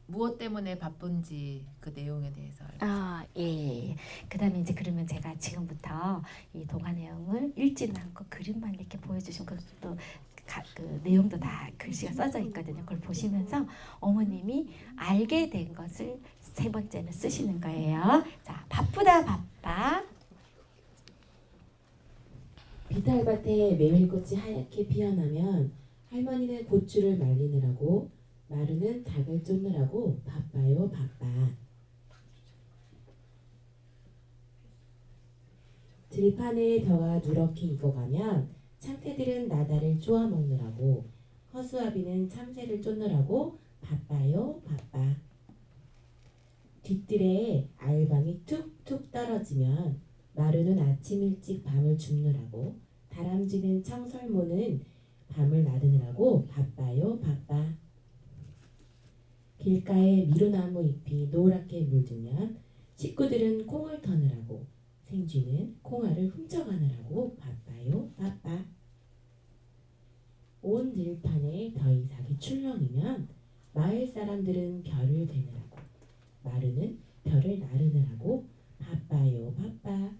무엇 때문에 바쁜지 그 내용에 대해서 알고. 예. 그다음에 이제 그러면 제가 지금부터 이 동화 내용을 읽지는 않고 그림만 이렇게 보여주신 것도 그 내용도 다 글씨가 써져 있거든요. 그걸 보시면서 어머님이 알게 된 것을 세 번째는 쓰시는 거예요. 자, 바쁘다 바빠. 비탈밭에 메밀꽃이 하얗게 피어나면 할머니는 고추를 말리느라고 마루는 닭을 쫓느라고 바빠요 바빠. 들판에 벼가 누렇게 익어가면 참새들은 나다를 쪼아 먹느라고 허수아비는 참새를 쫓느라고 바빠요 바빠. 뒷뜰에 알밤이 툭툭 떨어지면 마루는 아침 일찍 밤을 줍느라고 다람쥐는 청설모는 밤을 나르느라고 바빠요 바빠. 길가에 미루나무 잎이 노랗게 물들면 식구들은 콩을 터느라고 생쥐는 콩알을 훔쳐가느라고 바빠요 바빠. 온 들판에 벼이삭이 출렁이면 마을 사람들은 별을 되느라고 마루는 별을 나르느라고 바빠요 바빠.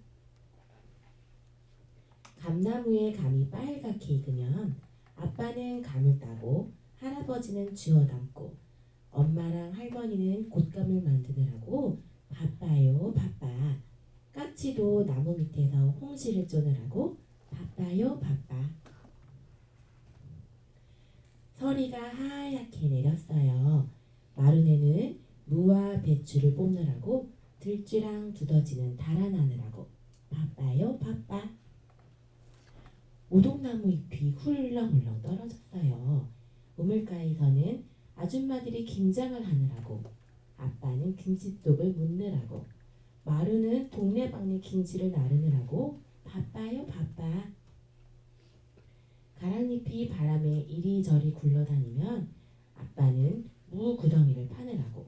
감나무에 감이 빨갛게 익으면 아빠는 감을 따고 할아버지는 주워 담고 엄마랑 할머니는 곶감을 만드느라고 바빠요 바빠. 까치도 나무 밑에서 홍시를 쪼느라고 바빠요 바빠. 서리가 하얗게 내렸어요. 마루네는 무와 배추를 뽑느라고 들쥐랑 두더지는 달아나느라고 바빠요 바빠. 오동나무 잎이 훌렁훌렁 떨어졌어요. 우물가에서는 아줌마들이 김장을 하느라고 아빠는 김치독을 묻느라고 마루는 동네방네 김치를 나르느라고 바빠요 바빠. 가랑잎이 바람에 이리저리 굴러다니면 아빠는 무 구덩이를 파느라고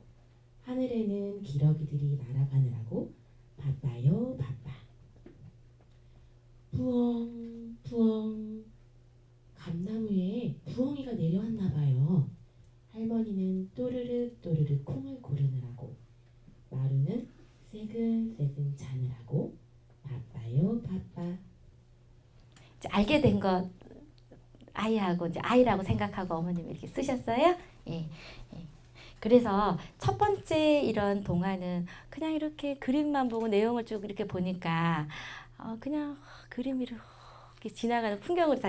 하늘에는 기러기들이 날아가느라고 바빠요 바빠. 부엉 부엉 감나무에 부엉이가 내려왔나 봐요. 할머니는 또르르 또르르 콩을 고르느라고 마루는 새근새근 자느라고 바빠요 바빠. 이제 알게 된 것 아이하고 이제 아이라고 생각하고 어머님이 이렇게 쓰셨어요. 예. 예. 그래서 첫 번째 이런 동화는 그냥 이렇게 그림만 보고 내용을 쭉 이렇게 보니까 그냥 그림이 이렇게 지나가는 풍경으로 다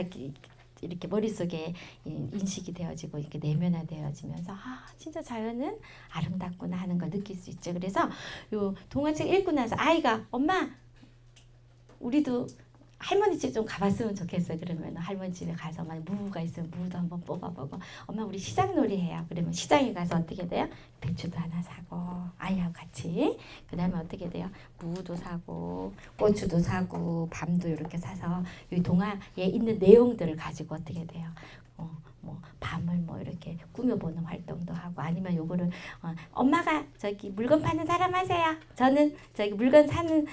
이렇게 머릿속에 인식이 되어지고 이렇게 내면화되어지면서 진짜 자연은 아름답구나 하는 걸 느낄 수 있죠. 그래서 요 동화책 읽고 나서 아이가 엄마 우리도 할머니 집 좀 가봤으면 좋겠어요. 그러면 할머니 집에 가서 막 무가 있으면 무도 한번 뽑아보고 엄마 우리 시장놀이 해요. 그러면 시장에 가서 어떻게 돼요? 배추도 하나 사고 아이하고 같이 그 다음에 어떻게 돼요? 무도 사고 고추도 사고 밤도 이렇게 사서 이 동화에 있는 내용들을 가지고 어떻게 돼요? 뭐 밤을 뭐 이렇게 꾸며보는 활동도 하고 아니면 요거를 엄마가 저기 물건 파는 사람 하세요. 저는 저기 물건 사는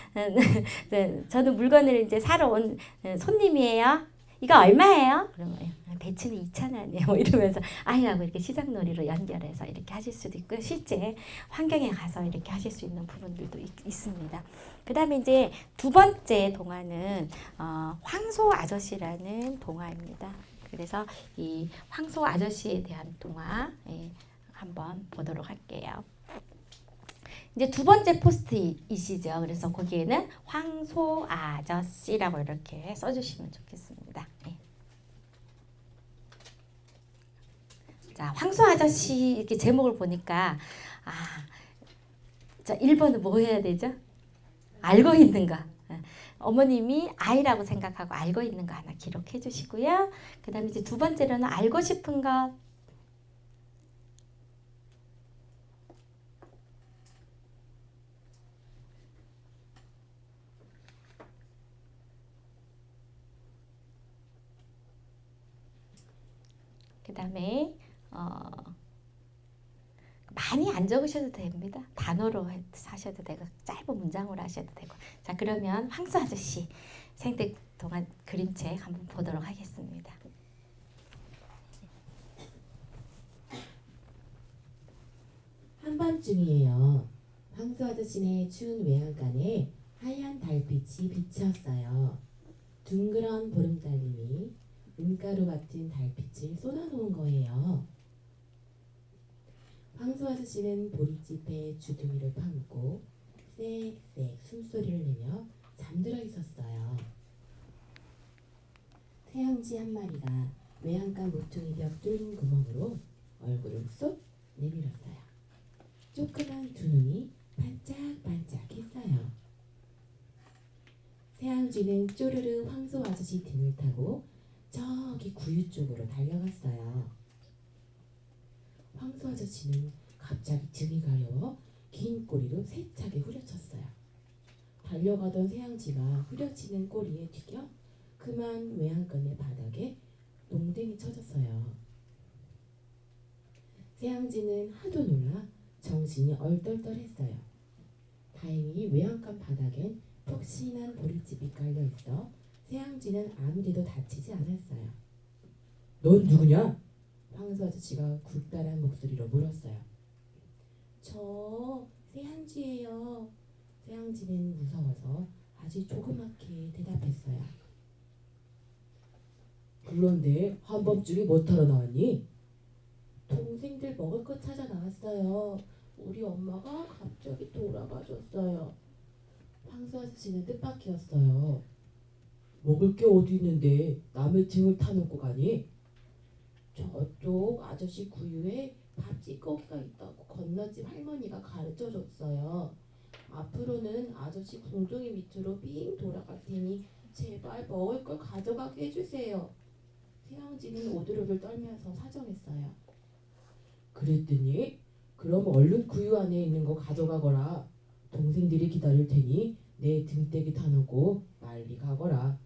저는 물건을 이제 사러 온 손님이에요. 이거 얼마예요? 그러면 배추는 2,000원이에요. 뭐 이러면서 아이하고 이렇게 시장놀이로 연결해서 이렇게 하실 수도 있고 실제 환경에 가서 이렇게 하실 수 있는 부분들도 있습니다. 그 다음에 이제 두 번째 동화는 황소 아저씨라는 동화입니다. 그래서 이 황소 아저씨에 대한 동화 한번 보도록 할게요. 이제 두 번째 포스트잇이시죠. 그래서 거기에는 황소 아저씨라고 이렇게 써주시면 좋겠습니다. 네. 자, 황소 아저씨 이렇게 제목을 보니까 자, 1번은 뭐 해야 되죠? 알고 있는 거. 어머님이 아이라고 생각하고 알고 있는 거 하나 기록해 주시고요. 그 다음에 이제 두 번째로는 알고 싶은 것. 그 다음에 많이 안 적으셔도 됩니다. 단어로 하셔도 되고 짧은 문장으로 하셔도 되고. 자, 그러면 황소 아저씨 생태 동안 그림책 한번 보도록 하겠습니다. 한밤중이에요. 황소 아저씨네 추운 외양간에 하얀 달빛이 비쳤어요. 둥그런 보름달님이 은가루 같은 달빛을 쏟아놓은 거예요. 황소 아저씨는 보릿집에 주둥이를 파묻고 쌕쌕 숨소리를 내며 잠들어 있었어요. 새양지 한 마리가 외양간 모퉁이 벽 뚫린 구멍으로 얼굴을 쏙 내밀었어요. 조그만 두 눈이 반짝반짝했어요. 새양쥐는 쪼르르 황소 아저씨 등을 타고 저기 구유 쪽으로 달려갔어요. 황소 아저씨는 갑자기 등이 가려워 긴 꼬리로 세차게 후려쳤어요. 달려가던 새양쥐가 후려치는 꼬리에 튀겨 그만 외양간의 바닥에 농댕이 쳐졌어요. 새양쥐는 하도 놀라 정신이 얼떨떨했어요. 다행히 외양간 바닥엔 푹신한 보릿집이 깔려있어 새양쥐는 아무데도 다치지 않았어요. 넌 누구냐? 황소 아저씨가 굴다란 목소리로 물었어요. 저 새양쥐예요. 새양쥐는 무서워서 아주 조그맣게 대답했어요. 그런데 한밤중에 뭐 타러 나왔니? 동생들 먹을 거 찾아 나왔어요. 우리 엄마가 갑자기 돌아가셨어요. 황소 아저씨는 뜻밖이었어요. 먹을 게 어디 있는데 남의 등을 타놓고 가니? 저쪽 아저씨 구유에 밥 찌꺼기가 있다고 건너집 할머니가 가르쳐줬어요. 앞으로는 아저씨 궁둥이 밑으로 빙 돌아갈 테니 제발 먹을 걸 가져가게 해주세요. 새양쥐는 오들오들 떨면서 사정했어요. 그랬더니 그럼 얼른 구유 안에 있는 거 가져가거라. 동생들이 기다릴 테니 내 등대기 타놓고 빨리 가거라.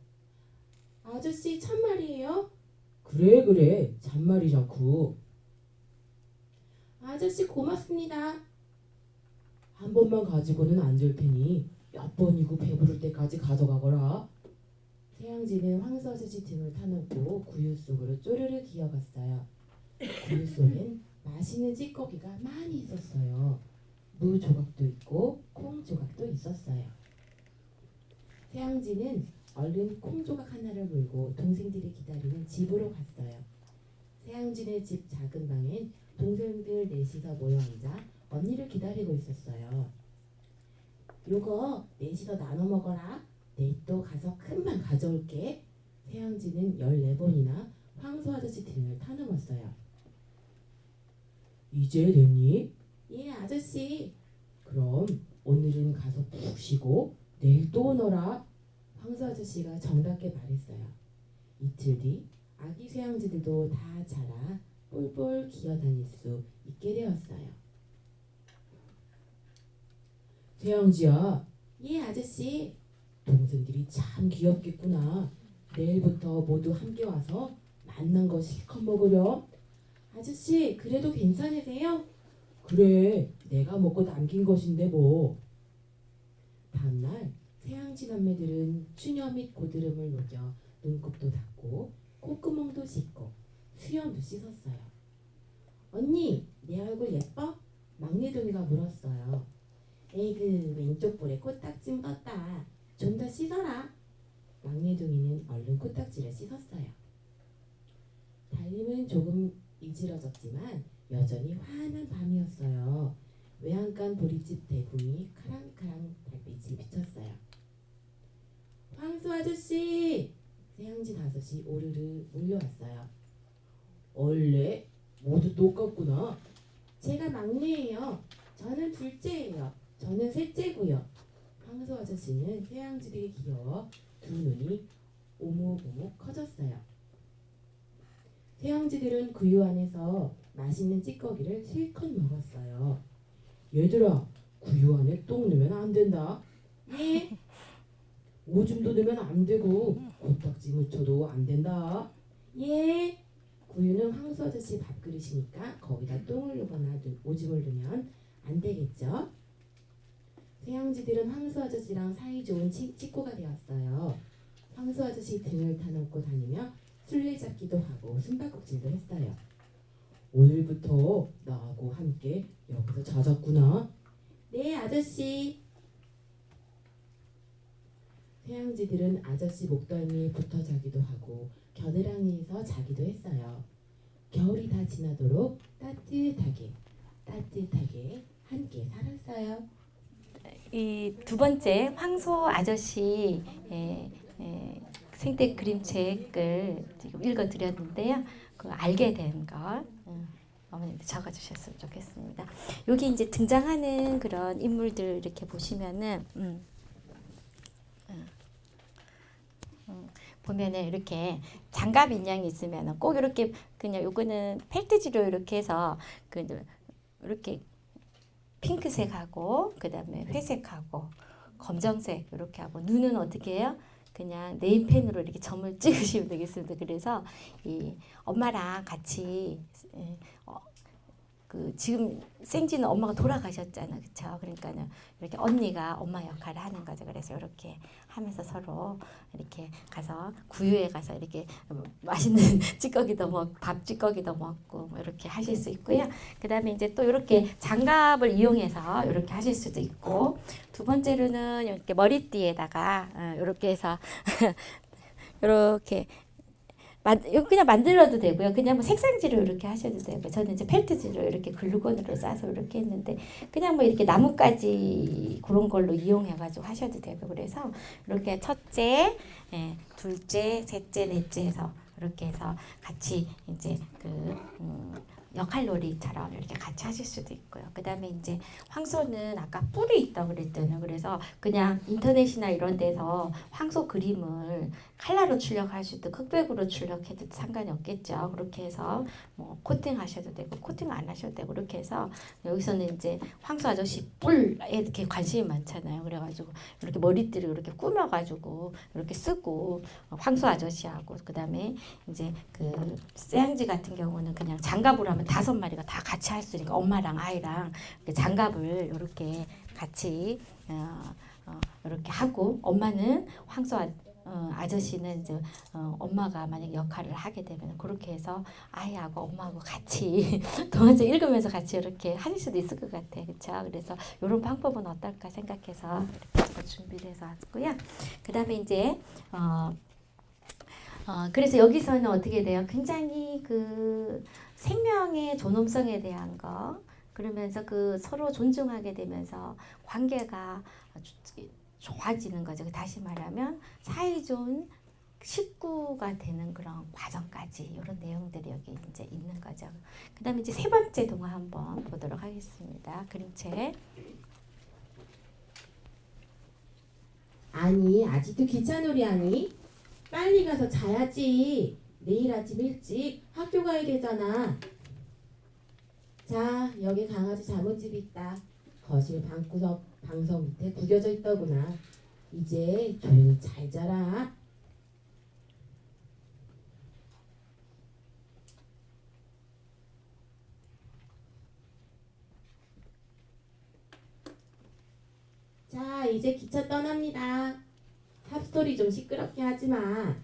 아저씨 참말이에요? 그래 잔말이잖고. 아저씨 고맙습니다. 한 번만 가지고는 안 줄 테니 몇 번이고 배부를 때까지 가져가거라. 새양쥐는 황소 아저씨 등을 타놓고 구유 속으로 쪼르르 기어갔어요. 구유 속엔 맛있는 찌꺼기가 많이 있었어요. 무 조각도 있고 콩 조각도 있었어요. 새양쥐는 얼른 콩 조각 하나를 물고 동생들이 기다리는 집으로 갔어요. 새양쥐네 집 작은 방엔 동생들 넷이서 모여 앉아 언니를 기다리고 있었어요. 요거 넷이서 나눠 먹어라. 넷도 가서 큰맘 가져올게. 새양쥐는 14번이나 황소 아저씨 등을 타넘었어요. 이제 됐니? 예 아저씨. 그럼 오늘은 가서 푹 쉬고 내일 또 오너라. 황소 아저씨가 정답게 말했어요. 이틀 뒤 아기 새양쥐들도 다 자라 뿔뿔 기어다닐 수 있게 되었어요. 새양쥐야. 예 아저씨. 동생들이 참 귀엽겠구나. 내일부터 모두 함께 와서 만난 거 실컷 먹으렴. 아저씨, 그래도 괜찮으세요? 그래, 내가 먹고 남긴 것인데 뭐. 다음날 새앙지 남매들은 추녀 및 고드름을 녹여 눈곱도 닦고 콧구멍도 씻고 수염도 씻었어요. 언니, 내 얼굴 예뻐? 막내둥이가 물었어요. 에이그, 왼쪽 볼에 코딱지 묻었다. 좀 더 씻어라. 막내둥이는 얼른 코딱지를 씻었어요. 달님은 조금 이지러졌지만 여전히 환한 밤이었어요. 외양간 보리집 대궁이 카랑카랑 달빛이 비쳤어요. 황수 아저씨! 새앙지 5이 오르르 몰려왔어요. 원래 모두 똑같구나. 제가 막내예요. 저는 둘째예요. 저는 셋째고요. 황수 아저씨는 새앙지들이 귀여워 두 눈이 오목오목 커졌어요. 새앙지들은 구유 안에서 맛있는 찌꺼기를 실컷 먹었어요. 얘들아, 구유 안에 똥 넣으면 안 된다. 예? 오줌도 넣으면 안 되고 코딱지 묻혀도 안 된다. 예? 구유는 황수 아저씨 밥그릇이니까 거기다 똥을 넣거나 오줌을 넣으면 안 되겠죠? 새앙지들은 황수 아저씨랑 사이좋은 친구가 되었어요. 황수 아저씨 등을 타놓고 다니며 술래잡기도 하고 숨바꼭질도 했어요. 오늘부터 나하고 함께 여기서 자자꾸나. 네, 아저씨. 새앙지들은 아저씨 목덜미에 붙어 자기도 하고 겨드랑이에서 자기도 했어요. 겨울이 다 지나도록 따뜻하게 함께 살았어요. 이 두 번째 황소 아저씨 생태 그림책을 지금 읽어드렸는데요. 그 알게 된 것 어머님도 적어주셨으면 좋겠습니다. 여기 이제 등장하는 그런 인물들 이렇게 보시면은 보면은 이렇게 장갑 인형이 있으면은 꼭 이렇게 그냥 요거는 펠트지로 이렇게 해서 그 이렇게 핑크색하고 그다음에 회색하고 검정색 이렇게 하고 눈은 어떻게 해요? 그냥 네임펜으로 이렇게 점을 찍으시면 되겠습니다. 그래서 이 엄마랑 같이 그 지금 생지는 엄마가 돌아가셨잖아, 그렇죠? 그러니까는 이렇게 언니가 엄마 역할을 하는 거죠. 그래서 이렇게 하면서 서로 이렇게 가서 구유에 가서 이렇게 맛있는 찌꺼기도 먹고 밥 찌꺼기도 먹고 뭐 이렇게 하실 수 있고요. 그다음에 이제 또 이렇게 장갑을 이용해서 이렇게 하실 수도 있고, 두 번째로는 이렇게 머리띠에다가 이렇게 해서 이렇게 그냥 만들어도 되고요. 그냥 뭐 색상지로 이렇게 하셔도 되고, 저는 이제 펠트지로 이렇게 글루건으로 싸서 이렇게 했는데, 그냥 뭐 이렇게 나뭇가지 그런 걸로 이용해가지고 하셔도 되고, 그래서 이렇게 첫째, 둘째, 셋째, 넷째 해서 이렇게 해서 같이 이제 역할놀이처럼 이렇게 같이 하실 수도 있고요. 그 다음에 이제 황소는 아까 뿔이 있다고 그랬잖아요. 그래서 그냥 인터넷이나 이런 데서 황소 그림을 칼라로 출력할 수도 있고 흑백으로 출력해도 상관이 없겠죠. 그렇게 해서 뭐 코팅하셔도 되고 코팅 안 하셔도 되고, 그렇게 해서 여기서는 이제 황소 아저씨 뿔에 이렇게 관심이 많잖아요. 그래가지고 이렇게 머리띠를 이렇게 꾸며가지고 이렇게 쓰고, 황소 아저씨하고 그 다음에 이제 그 새앙지 같은 경우는 그냥 장갑으로 하면 5마리가 다 같이 할 수 있으니까 엄마랑 아이랑 장갑을 이렇게 같이 이렇게 하고, 엄마는 황소 아저씨는 이제 엄마가 만약 역할을 하게 되면 그렇게 해서 아이하고 엄마하고 같이 동화책 읽으면서 같이 이렇게 하실 수도 있을 것 같아요. 그렇죠? 그래서 이런 방법은 어떨까 생각해서 이렇게 준비를 해서 왔고요. 그 다음에 이제 그래서 여기서는 어떻게 돼요? 굉장히 그 생명의 존엄성에 대한 거, 그러면서 그 서로 존중하게 되면서 관계가 좋아지는 거죠. 다시 말하면 사이좋은 식구가 되는 그런 과정까지, 이런 내용들이 여기 이제 있는 거죠. 그 다음에 이제 세 번째 동화 한번 보도록 하겠습니다. 그림책. 아니, 아직도 기차놀이 하니? 빨리 가서 자야지. 내일 아침 일찍 학교 가야 되잖아. 자, 여기 강아지 잠옷집이 있다. 거실 방구석 방석 밑에 구겨져 있더구나. 이제 조용히 잘 자라. 이제 기차 떠납니다. 삽소리 좀 시끄럽게 하지 마.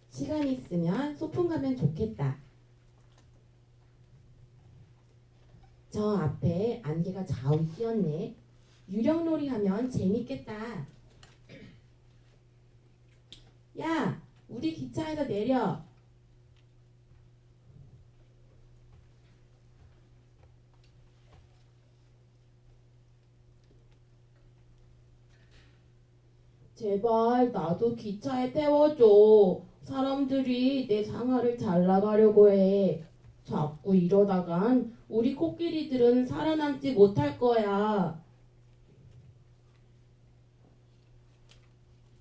시간 있으면 소풍 가면 좋겠다. 저 앞에 안개가 자우 끼었네. 유령놀이 하면 재밌겠다. 야, 우리 기차에서 내려. 제발 나도 기차에 태워줘. 사람들이 내 상아를 잘 나가려고 해. 자꾸 이러다간 우리 코끼리들은 살아남지 못할 거야.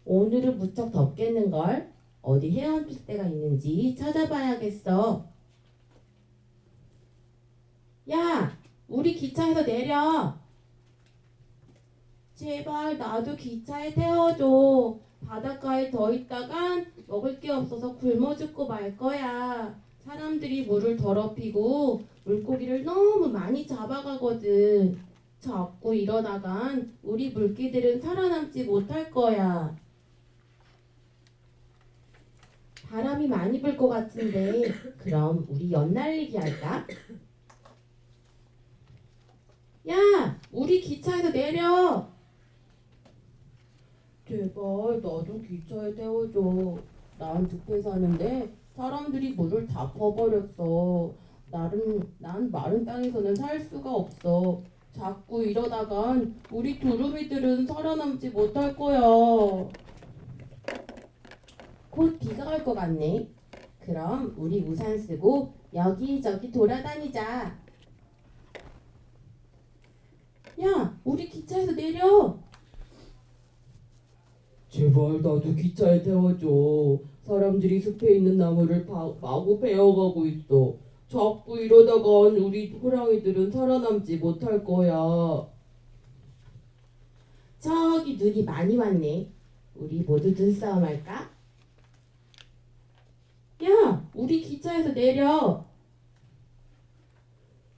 오늘은 무척 덥겠는걸? 어디 헤엄칠 데가 있는지 찾아봐야겠어. 야, 우리 기차에서 내려. 제발 나도 기차에 태워줘. 바닷가에 더 있다간 먹을 게 없어서 굶어 죽고 말 거야. 사람들이 물을 더럽히고 물고기를 너무 많이 잡아가거든. 자꾸 이러다간 우리 물개들은 살아남지 못할 거야. 바람이 많이 불 것 같은데 그럼 우리 연날리기 할까? 야, 우리 기차에서 내려. 제발 나도 기차에 태워줘. 난 늪에 사는데 사람들이 물을 다 퍼버렸어. 난 마른 땅에서는 살 수가 없어. 자꾸 이러다간 우리 두루미들은 살아남지 못할 거야. 곧 비가 올 것 같네. 그럼 우리 우산 쓰고 여기저기 돌아다니자. 야, 우리 기차에서 내려. 제발 나도 기차에 태워줘. 사람들이 숲에 있는 나무를 마구 베어가고 있어. 자꾸 이러다간 우리 호랑이들은 살아남지 못할 거야. 저기 눈이 많이 왔네. 우리 모두 눈싸움 할까? 야, 우리 기차에서 내려.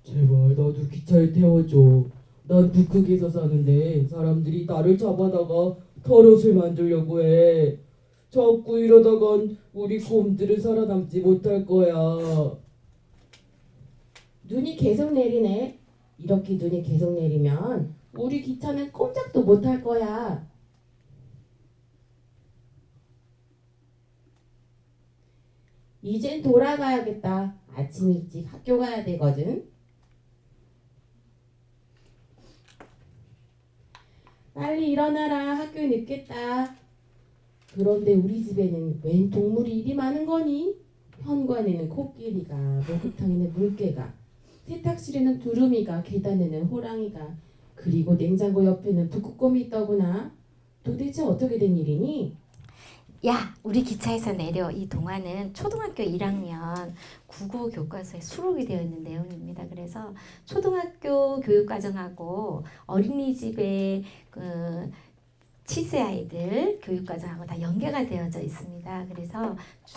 제발 나도 기차에 태워줘. 난 북극에서 사는데 사람들이 나를 잡아다가 털옷을 만들려고 해. 자꾸 이러다간 우리 곰들은 살아남지 못할 거야. 눈이 계속 내리네. 이렇게 눈이 계속 내리면 우리 기차는 꼼짝도 못할 거야. 이젠 돌아가야겠다. 아침 일찍 학교 가야 되거든. 빨리 일어나라. 학교 늦겠다. 그런데 우리 집에는 웬 동물이 이리 많은 거니? 현관에는 코끼리가, 목욕탕에는 물개가, 세탁실에는 두루미가, 계단에는 호랑이가, 그리고 냉장고 옆에는 북극곰이 있더구나. 도대체 어떻게 된 일이니? 야, 우리 기차에서 내려. 이 동화는 초등학교 1학년 국어 교과서에 수록이 되어 있는 내용입니다. 그래서 초등학교 교육과정하고 어린이집의 그 치세 아이들 교육과정하고 다 연계가 되어져 있습니다. 그래서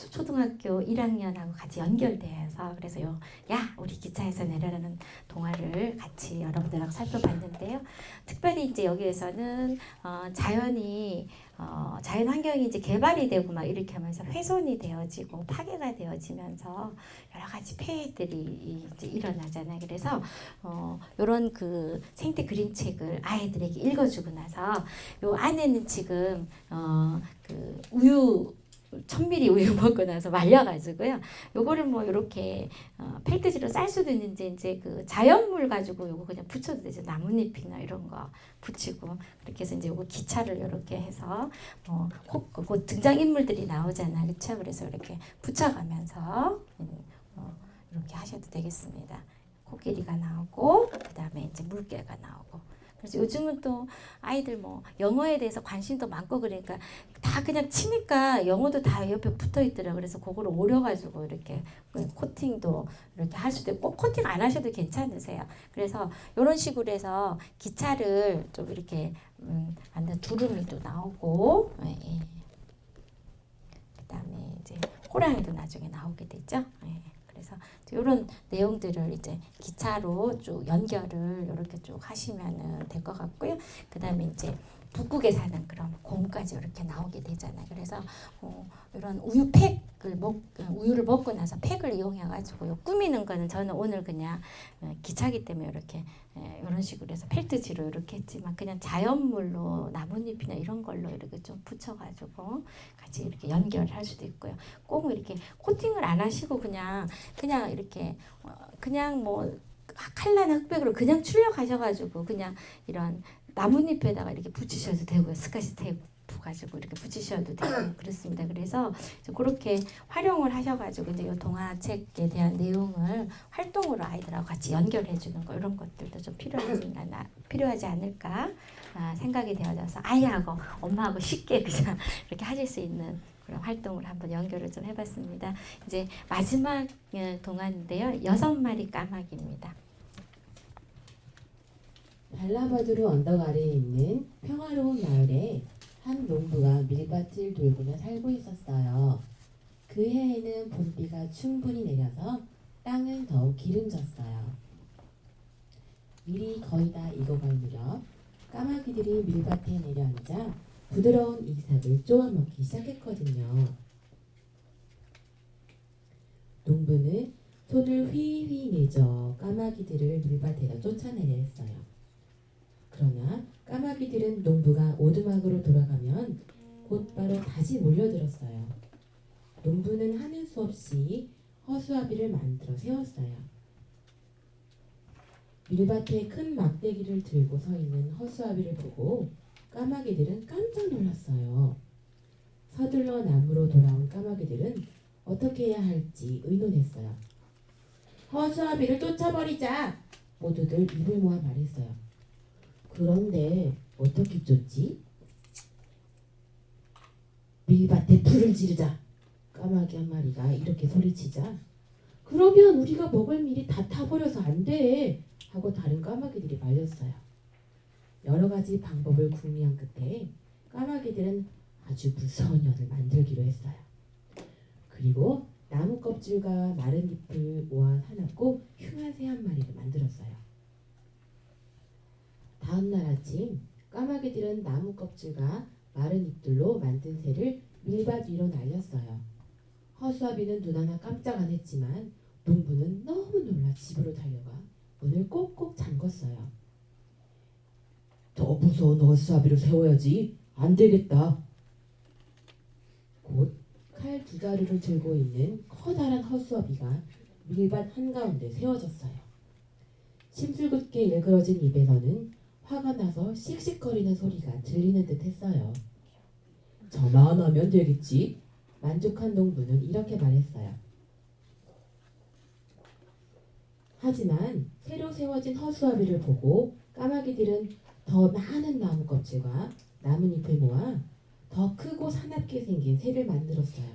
초등학교 1학년하고 같이 연결되어서 그래서 야, 우리 기차에서 내려라는 동화를 같이 여러분들하고 살펴봤는데요. 특별히 이제 여기에서는 자연 환경이 이제 개발이 되고 막 이렇게 하면서 훼손이 되어지고 파괴가 되어지면서 여러 가지 폐해들이 이제 일어나잖아요. 그래서 이런 그 생태 그림책을 아이들에게 읽어주고 나서 요 안에는 지금 그 우유 1000ml 우유 먹고 나서 말려가지고요. 요거를 뭐 이렇게 펠트지로 쌀 수도 있는지 이제 그 자연물 가지고 요거 그냥 붙여도 되죠. 나뭇잎이나 이런 거 붙이고 그렇게 해서 이제 요거 기차를 이렇게 해서 그 등장 인물들이 나오잖아요. 그렇죠? 그래서 이렇게 붙여가면서 이렇게 하셔도 되겠습니다. 코끼리가 나오고 그 다음에 이제 물개가 나오고. 그래서 요즘은 또 아이들 뭐 영어에 대해서 관심도 많고 그러니까 다 그냥 치니까 영어도 다 옆에 붙어 있더라고요. 그래서 그거를 오려가지고 이렇게 코팅도 이렇게 할 수도 있고 꼭 코팅 안 하셔도 괜찮으세요. 그래서 이런 식으로 해서 기차를 좀 이렇게 만든 두루미도 나오고 그 다음에 이제 호랑이도 나중에 나오게 되죠. 그래서 이런 내용들을 이제 기차로 쭉 연결을 이렇게 쭉 하시면은 될 것 같고요. 그다음에 이제 북극에 사는 그런 곰까지 이렇게 나오게 되잖아요. 그래서 이런 우유를 먹고 나서 팩을 이용해 가지고 꾸미는 거는 저는 오늘 그냥 기차기 때문에 이렇게 이런 식으로 해서 펠트지로 이렇게 했지만 그냥 자연물로 나뭇잎이나 이런 걸로 이렇게 좀 붙여가지고 같이 이렇게 연결할 수도 있고요. 꼭 이렇게 코팅을 안 하시고 그냥 이렇게 그냥 뭐 칼라나 흑백으로 그냥 출력하셔가지고 그냥 이런 나뭇잎에다가 이렇게 붙이셔도 되고요. 스카시 테이프 가지고 이렇게 붙이셔도 되고 그렇습니다. 그래서 그렇게 활용을 하셔가지고 이제 이 동화책에 대한 내용을 활동으로 아이들하고 같이 연결해 주는 거 이런 것들도 좀 필요하지 않을까 생각이 되어져서 아이하고 엄마하고 쉽게 그냥 이렇게 하실 수 있는 그런 활동을 한번 연결을 좀 해봤습니다. 이제 마지막 동화인데요. 6마리 까마귀입니다. 발라바두르 언덕 아래에 있는 평화로운 마을에 한 농부가 밀밭을 돌보며 살고 있었어요. 그 해에는 봄비가 충분히 내려서 땅은 더욱 기름졌어요. 밀이 거의 다 익어갈 무렵 까마귀들이 밀밭에 내려앉아 부드러운 이삭을 쪼아먹기 시작했거든요. 농부는 손을 휘휘 내줘 까마귀들을 밀밭에서 쫓아내려 했어요. 그러나 까마귀들은 농부가 오두막으로 돌아가면 곧바로 다시 몰려들었어요. 농부는 하는 수 없이 허수아비를 만들어 세웠어요. 밀밭에 큰 막대기를 들고 서 있는 허수아비를 보고 까마귀들은 깜짝 놀랐어요. 서둘러 나무로 돌아온 까마귀들은 어떻게 해야 할지 의논했어요. 허수아비를 쫓아버리자! 모두들 입을 모아 말했어요. 그런데 어떻게 쫓지? 밀밭에 불을 지르자. 까마귀 한 마리가 이렇게 소리치자. 그러면 우리가 먹을 밀이 다 타버려서 안 돼. 하고 다른 까마귀들이 말렸어요. 여러 가지 방법을 궁리한 끝에 까마귀들은 아주 무서운 연을 만들기로 했어요. 그리고 나무 껍질과 마른 잎을 모아 사납고 흉한 새 한 마리를 만들었어요. 다음날 아침 까마귀들은 나무 껍질과 마른 잎들로 만든 새를 밀밭 위로 날렸어요. 허수아비는 눈 하나 깜짝 안 했지만 농부는 너무 놀라 집으로 달려가 문을 꼭꼭 잠궜어요. 더 무서운 허수아비를 세워야지. 안 되겠다. 곧 칼 2자루를 들고 있는 커다란 허수아비가 밀밭 한가운데 세워졌어요. 심술궂게 일그러진 입에서는 화가 나서 씩씩거리는 소리가 들리는 듯 했어요. 저만 하면 되겠지. 만족한 농부는 이렇게 말했어요. 하지만 새로 세워진 허수아비를 보고 까마귀들은 더 많은 나무 껍질과 나뭇잎을 모아 더 크고 사납게 생긴 새를 만들었어요.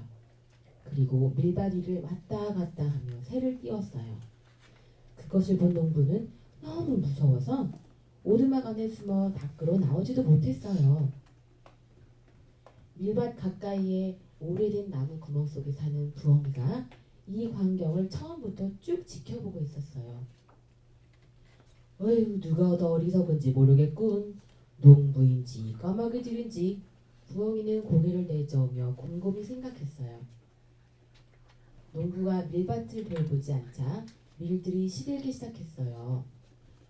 그리고 밀밭 위를 왔다 갔다 하며 새를 띄웠어요. 그것을 본 농부는 너무 무서워서 오두막 안에 숨어 밖으로 나오지도 못했어요. 밀밭 가까이에 오래된 나무 구멍 속에 사는 부엉이가 이 광경을 처음부터 쭉 지켜보고 있었어요. 어휴, 누가 더 어리석은지 모르겠군. 농부인지 까마귀들인지. 부엉이는 고개를 내저으며 곰곰이 생각했어요. 농부가 밀밭을 돌보지 않자 밀들이 시들기 시작했어요.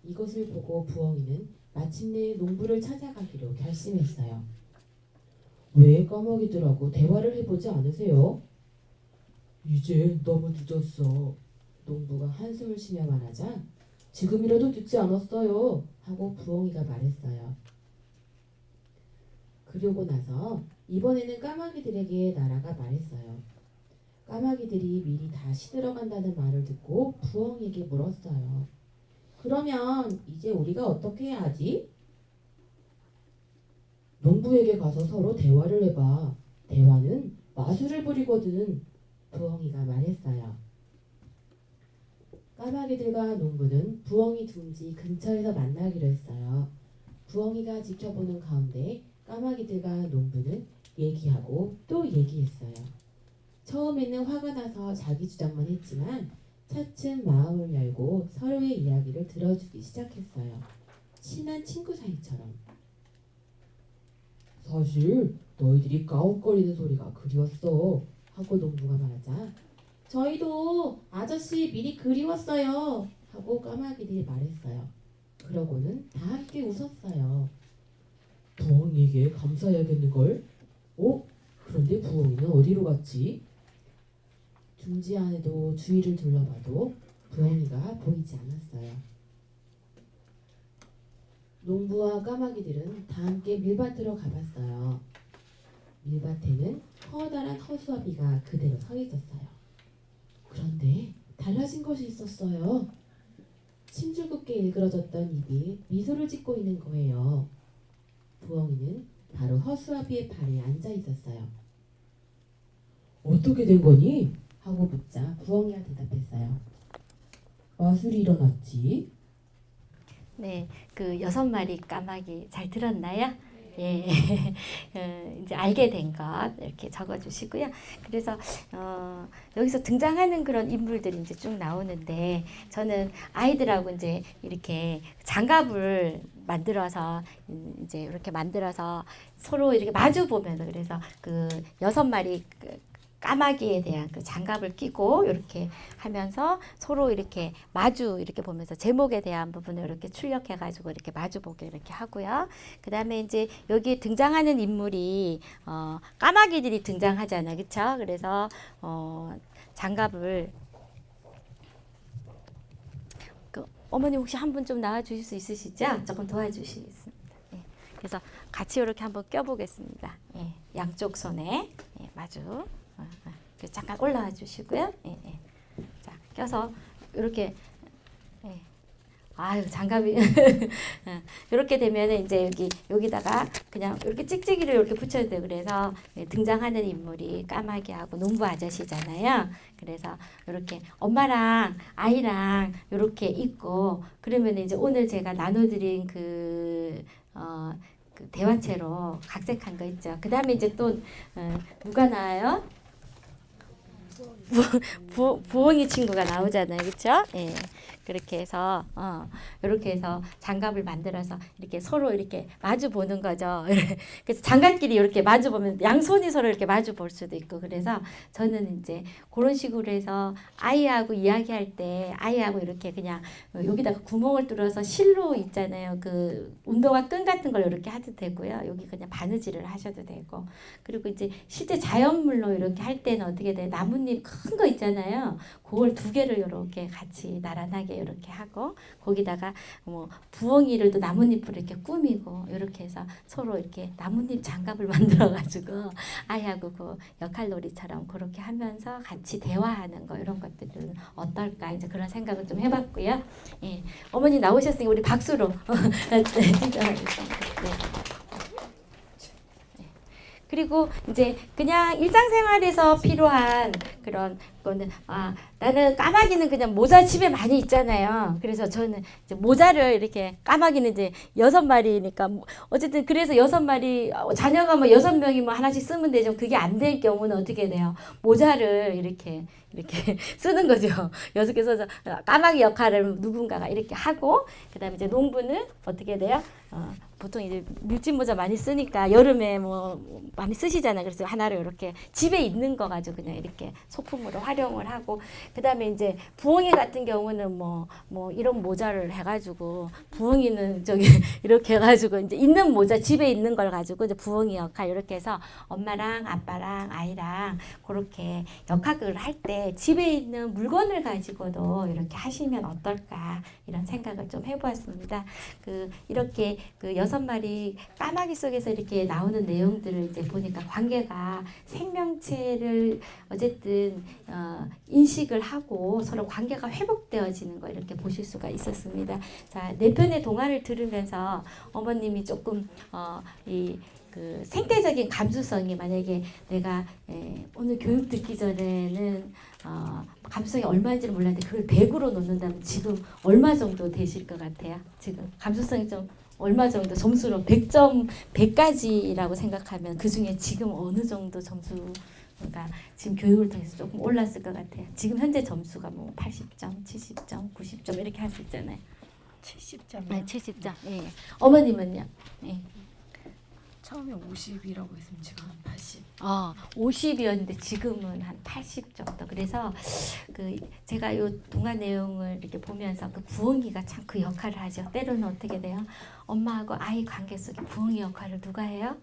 이것을 보고 부엉이는 마침내 농부를 찾아가기로 결심했어요. 왜 까마귀들하고 대화를 해보지 않으세요? 이제 너무 늦었어. 농부가 한숨을 쉬며 말하자 지금이라도 늦지 않았어요. 하고 부엉이가 말했어요. 그러고 나서 이번에는 까마귀들에게 나라가 말했어요. 까마귀들이 밀이 다 시들어간다는 말을 듣고 부엉이에게 물었어요. 그러면 이제 우리가 어떻게 해야 하지? 농부에게 가서 서로 대화를 해봐. 대화는 마술을 부리거든. 부엉이가 말했어요. 까마귀들과 농부는 부엉이 둥지 근처에서 만나기로 했어요. 부엉이가 지켜보는 가운데 까마귀들과 농부는 얘기하고 또 얘기했어요. 처음에는 화가 나서 자기 주장만 했지만 차츰 마음을 열고 서로의 이야기를 들어주기 시작했어요. 친한 친구 사이처럼. 사실 너희들이 까웃거리는 소리가 그리웠어 하고 농부가 말하자 저희도 아저씨 미리 그리웠어요 하고 까마귀들이 말했어요. 그러고는 다 함께 웃었어요. 부엉이에게 감사해야겠는걸? 그런데 부엉이는 어디로 갔지? 둥지 안에도 주위를 둘러봐도 부엉이가 보이지 않았어요. 농부와 까마귀들은 다 함께 밀밭으로 가봤어요. 밀밭에는 커다란 허수아비가 그대로 서 있었어요. 그런데 달라진 것이 있었어요. 심줄궂게 일그러졌던 입이 미소를 짓고 있는 거예요. 부엉이는 바로 허수아비의 발에 앉아 있었어요. 어떻게 된 거니? 하고 묻자 부엉이가 대답했어요. 마술이 일어났지. 네, 그 6마리 까마귀 잘 들었나요? 예, 이제 알게 된 것 이렇게 적어주시고요. 그래서 여기서 등장하는 그런 인물들이 이제 쭉 나오는데 저는 아이들하고 이제 이렇게 장갑을 만들어서 이제 이렇게 만들어서 서로 이렇게 마주 보면서 그래서 그 6마리 까마귀에 대한 그 장갑을 끼고 이렇게 하면서 서로 이렇게 마주 이렇게 보면서 제목에 대한 부분을 이렇게 출력해 가지고 이렇게 마주 보게 이렇게 하고요. 그다음에 이제 여기 등장하는 인물이 까마귀들이 등장하잖아요. 그렇죠? 그래서 장갑을 어머니 혹시 한 분 좀 나와 주실 수 있으시죠? 조금 도와주시겠습니다. 예. 그래서 같이 이렇게 한번 껴 보겠습니다. 예. 양쪽 손에 마주 잠깐 올라와 주시고요. 자, 껴서 이렇게 아유 장갑이 이렇게 되면 이제 여기다가 그냥 이렇게 찍찍이를 이렇게 붙여도 돼요. 그래서 등장하는 인물이 까마귀하고 농부 아저씨잖아요. 그래서 이렇게 엄마랑 아이랑 이렇게 있고 그러면 이제 오늘 제가 나눠드린 그 대화체로 각색한 거 있죠. 그 다음에 이제 또 누가 나와요? 부엉이 친구가 나오잖아요, 그렇죠? 예. 그렇게 해서 이렇게 해서 장갑을 만들어서 이렇게 서로 이렇게 마주 보는 거죠. 그래서 장갑끼리 이렇게 마주 보면 양손이 서로 이렇게 마주 볼 수도 있고 그래서 저는 이제 그런 식으로 해서 아이하고 이야기할 때 아이하고 이렇게 그냥 여기다가 구멍을 뚫어서 실로 있잖아요. 그 운동화 끈 같은 걸 이렇게 해도 되고요. 여기 그냥 바느질을 하셔도 되고 그리고 이제 실제 자연물로 이렇게 할 때는 어떻게 돼요? 나뭇잎 큰 거 있잖아요. 그걸 2개를 이렇게 같이 나란하게 이렇게 하고 거기다가 뭐 부엉이를 또 나뭇잎으로 이렇게 꾸미고 이렇게 해서 서로 이렇게 나뭇잎 장갑을 만들어 가지고 아이하고 그 역할놀이처럼 그렇게 하면서 같이 대화하는 거 이런 것들은 어떨까 이제 그런 생각을 좀 해봤고요. 예, 어머니 나오셨으니 우리 박수로 진정하겠습니다. 네. 그리고 이제 그냥 일상생활에서 필요한 그런 거는 나는 까마귀는 그냥 모자 집에 많이 있잖아요. 그래서 저는 이제 모자를 이렇게 까마귀는 이제 6마리니까 어쨌든 그래서 6마리 자녀가 뭐 6명이 뭐 하나씩 쓰면 되죠. 그게 안 될 경우는 어떻게 돼요? 모자를 이렇게 쓰는 거죠. 6개 써서 까마귀 역할을 누군가가 이렇게 하고 그다음에 이제 농부는 어떻게 돼요? 보통 이제 밀짚 모자 많이 쓰니까 여름에 뭐 많이 쓰시잖아요. 그래서 하나를 이렇게 집에 있는 거 가지고 그냥 이렇게 소품으로 활용을 하고 그다음에 이제 부엉이 같은 경우는 뭐 이런 모자를 해가지고 부엉이는 저기 이렇게 해가지고 이제 있는 모자 집에 있는 걸 가지고 이제 부엉이 역할 이렇게 해서 엄마랑 아빠랑 아이랑 그렇게 역할을 할 때 집에 있는 물건을 가지고도 이렇게 하시면 어떨까 이런 생각을 좀 해보았습니다. 이렇게 6마리 까마귀 속에서 이렇게 나오는 내용들을 이제 보니까 관계가 생명체를 어쨌든 인식을 하고 서로 관계가 회복되어지는 거 이렇게 보실 수가 있었습니다. 자, 4편의 동화를 들으면서 어머님이 조금 그 생태적인 감수성이 만약에 내가 오늘 교육 듣기 전에는 감수성이 얼마인지를 몰랐는데 그걸 100으로 놓는다면 지금 얼마 정도 되실 것 같아요? 지금 감수성이 좀 얼마 정도 점수로 100까지라고 생각하면 그 중에 지금 어느 정도 점수 그러니까 지금 교육을 통해서 조금 올랐을 것 같아요. 지금 현재 점수가 뭐 80점, 70점, 90점 이렇게 할 수 있잖아요. 70점. 네, 70점. 예. 어머님은요? 예. 처음에 50이라고 했으면 지금 한 80. 50이었는데 지금은 한 80 정도. 그래서 그 제가 요 동화 내용을 이렇게 보면서 그 부엉이가 참 그 역할을 하죠. 때로는 어떻게 돼요? 엄마하고 아이 관계 속에 부엉이 역할을 누가 해요?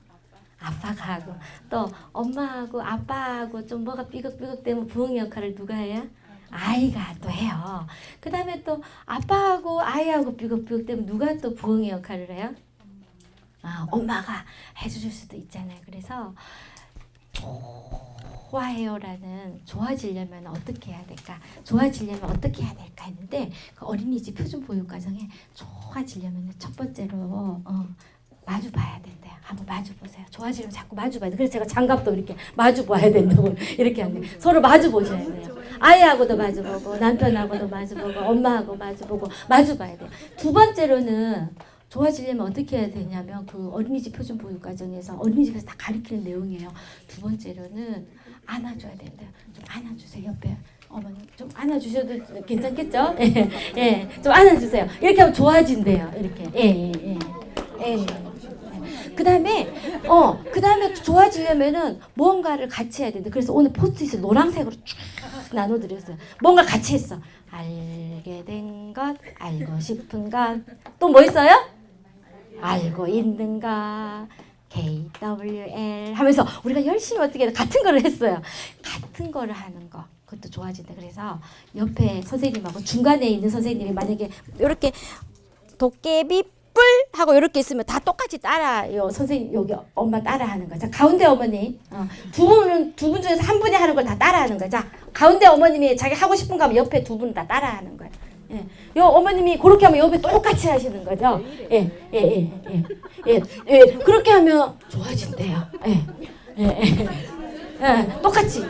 아빠가 하고, 또 엄마하고 아빠하고 좀 뭐가 삐걱삐걱 되면 부엉이 역할을 누가 해요? 아이가 또 해요. 그 다음에 또 아빠하고 아이하고 삐걱삐걱 되면 누가 또 부엉이 역할을 해요? 엄마가 해줄 수도 있잖아요. 그래서 좋아해요라는 좋아지려면 어떻게 해야 될까? 좋아지려면 어떻게 해야 될까 했는데 그 어린이집 표준 보육 과정에 좋아지려면 첫 번째로 마주 봐야 된대요. 한번 마주 보세요. 좋아지려면 자꾸 마주 봐야 돼. 그래서 제가 장갑도 이렇게 마주 봐야 된다고 이렇게 하는데 서로 마주 보셔야 돼요. 아이하고도 마주 보고 남편하고도 마주 보고 엄마하고 마주 보고 마주 봐야 돼요. 두 번째로는 좋아지려면 어떻게 해야 되냐면 그 어린이집 표준 보육 과정에서 어린이집에서 다 가르치는 내용이에요. 두 번째로는 안아줘야 된대요. 좀 안아주세요. 옆에 어머니 좀 안아주셔도 괜찮겠죠? 예, 예, 좀 안아주세요. 이렇게 하면 좋아진대요. 이렇게. 예. 그다음에 좋아지려면은 뭔가를 같이 해야 된대. 그래서 오늘 포스트잇을 노란색으로 쭉 나눠드렸어요. 뭔가 같이 했어. 알게 된 것, 알고 싶은 것. 또 뭐 있어요? 알고 있는가 KWL 하면서 우리가 열심히 어떻게 같은 거를 했어요. 같은 거를 하는 거 그것도 좋아진다. 그래서 옆에 선생님하고 중간에 있는 선생님이 만약에 이렇게 도깨비 뿔 하고 이렇게 있으면 다 똑같이 따라요. 선생님 여기 엄마 따라하는 거죠. 가운데 어머니 두 분 중에서 한 분이 하는 걸 다 따라하는 거죠. 가운데 어머님이 자기 하고 싶은 거 하면 옆에 두 분 다 따라하는 거예요. 예. 요 어머님이 그렇게 하면 옆에 똑같이 하시는 거죠. 예. 그렇게 하면 좋아진대요. 똑같이.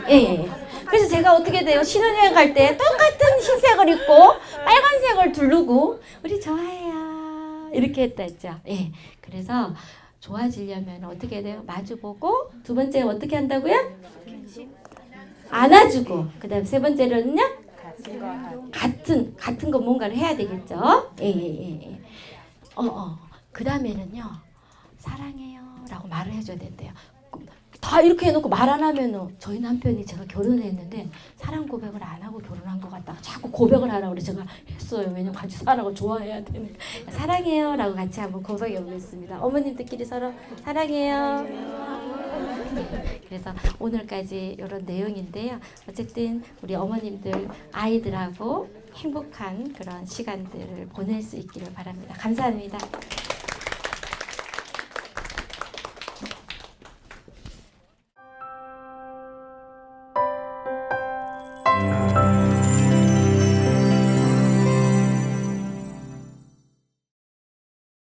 그래서 제가 어떻게 돼요? 신혼여행 갈 때 똑같은 흰색을 입고 빨간색을 두르고 우리 좋아해요. 이렇게 했다 했죠. 예. 그래서 좋아지려면 어떻게 돼요? 마주보고 두 번째 어떻게 한다고요? 안아주고 그다음 세 번째로는요? 같은 거 뭔가를 해야 되겠죠. 예. 그 다음에는요 사랑해요라고 말을 해줘야 된대요. 다 이렇게 해놓고 말 안 하면은 저희 남편이 제가 결혼을 했는데 사랑 고백을 안 하고 결혼한 것 같다고 자꾸 고백을 하라고 그래 제가 했어요. 왜냐면 같이 사랑을 좋아해야 되니까. 사랑해요라고 같이 한번 고백해 보겠습니다. 어머님들끼리 서로 사랑해요. 그래서 오늘까지 이런 내용인데요. 어쨌든 우리 어머님들 아이들하고 행복한 그런 시간들을 보낼 수 있기를 바랍니다. 감사합니다.